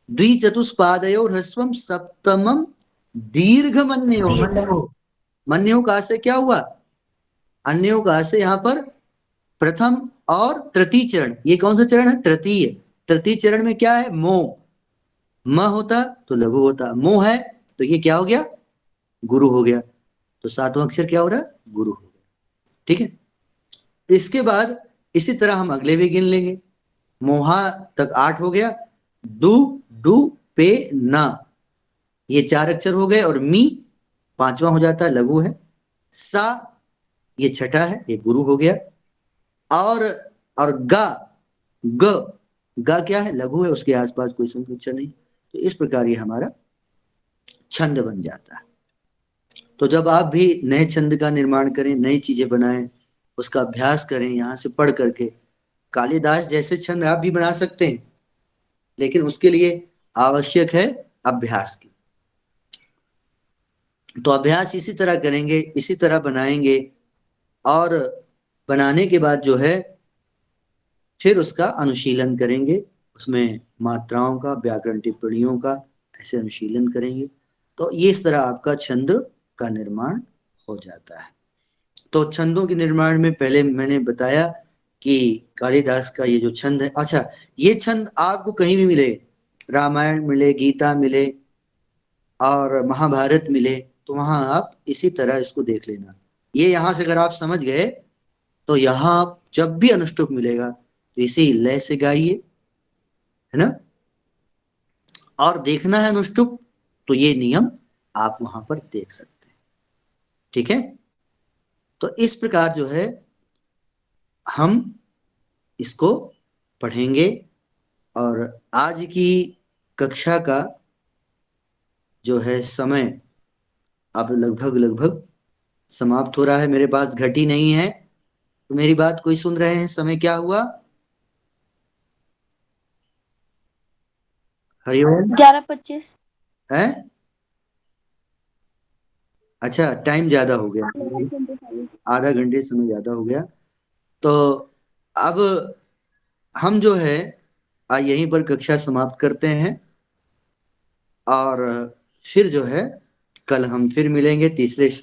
द्विचतुष्पादयो ह्रस्वम सप्तमम दीर्घ मन्यो, मन्यो का से क्या हुआ, अन्यो का से यहाँ पर प्रथम और तृतीय चरण, ये कौन सा चरण है तृतीय, तृतीय चरण में क्या है मो, म होता तो लघु होता, मो है तो ये क्या हो गया गुरु हो गया, तो सातवां अक्षर क्या हो रहा है गुरु हो गया। ठीक है, इसके बाद इसी तरह हम अगले भी गिन लेंगे, मोहा तक 8 हो गया, दु, डू, पे, ना, ये 4 अक्षर हो गए, और मी पांचवा हो जाता है लघु है, सा ये छठा है ये गुरु हो गया, और गा, ग, गा क्या है लघु है, उसके आसपास कोई संकोचन नहीं, तो इस प्रकार ये हमारा छंद बन जाता है। तो जब आप भी नए छंद का निर्माण करें, नई चीजें बनाएं, उसका अभ्यास करें, यहाँ से पढ़ करके कालिदास जैसे छंद आप भी बना सकते हैं, लेकिन उसके लिए आवश्यक है अभ्यास की। तो अभ्यास इसी तरह करेंगे, इसी तरह बनाएंगे, और बनाने के बाद जो है फिर उसका अनुशीलन करेंगे, उसमें मात्राओं का, व्याकरण टिप्पणियों का ऐसे अनुशीलन करेंगे, तो ये इस तरह आपका छंद का निर्माण हो जाता है। तो छंदों के निर्माण में पहले मैंने बताया कि कालिदास का ये जो छंद है, अच्छा ये छंद आपको कहीं भी मिले, रामायण मिले, गीता मिले और महाभारत मिले, तो वहां आप इसी तरह इसको देख लेना। ये यहां से अगर आप समझ गए तो यहाँ जब भी अनुष्टुप मिलेगा तो इसी लय से गाइए, है ना, और देखना है अनुष्टुप तो ये नियम आप वहां पर देख सकते हैं। ठीक है। तो इस प्रकार जो है हम इसको पढ़ेंगे। और आज की कक्षा का जो है समय अब लगभग लगभग समाप्त हो रहा है। मेरे पास घड़ी नहीं है, तो मेरी बात कोई सुन रहे हैं? समय क्या हुआ? हरिओम। 11:25। है? अच्छा, टाइम ज्यादा हो गया, आधा घंटे समय ज्यादा हो गया। तो अब हम जो है यहीं पर कक्षा समाप्त करते हैं। और फिर जो है कल हम फिर मिलेंगे तीसरे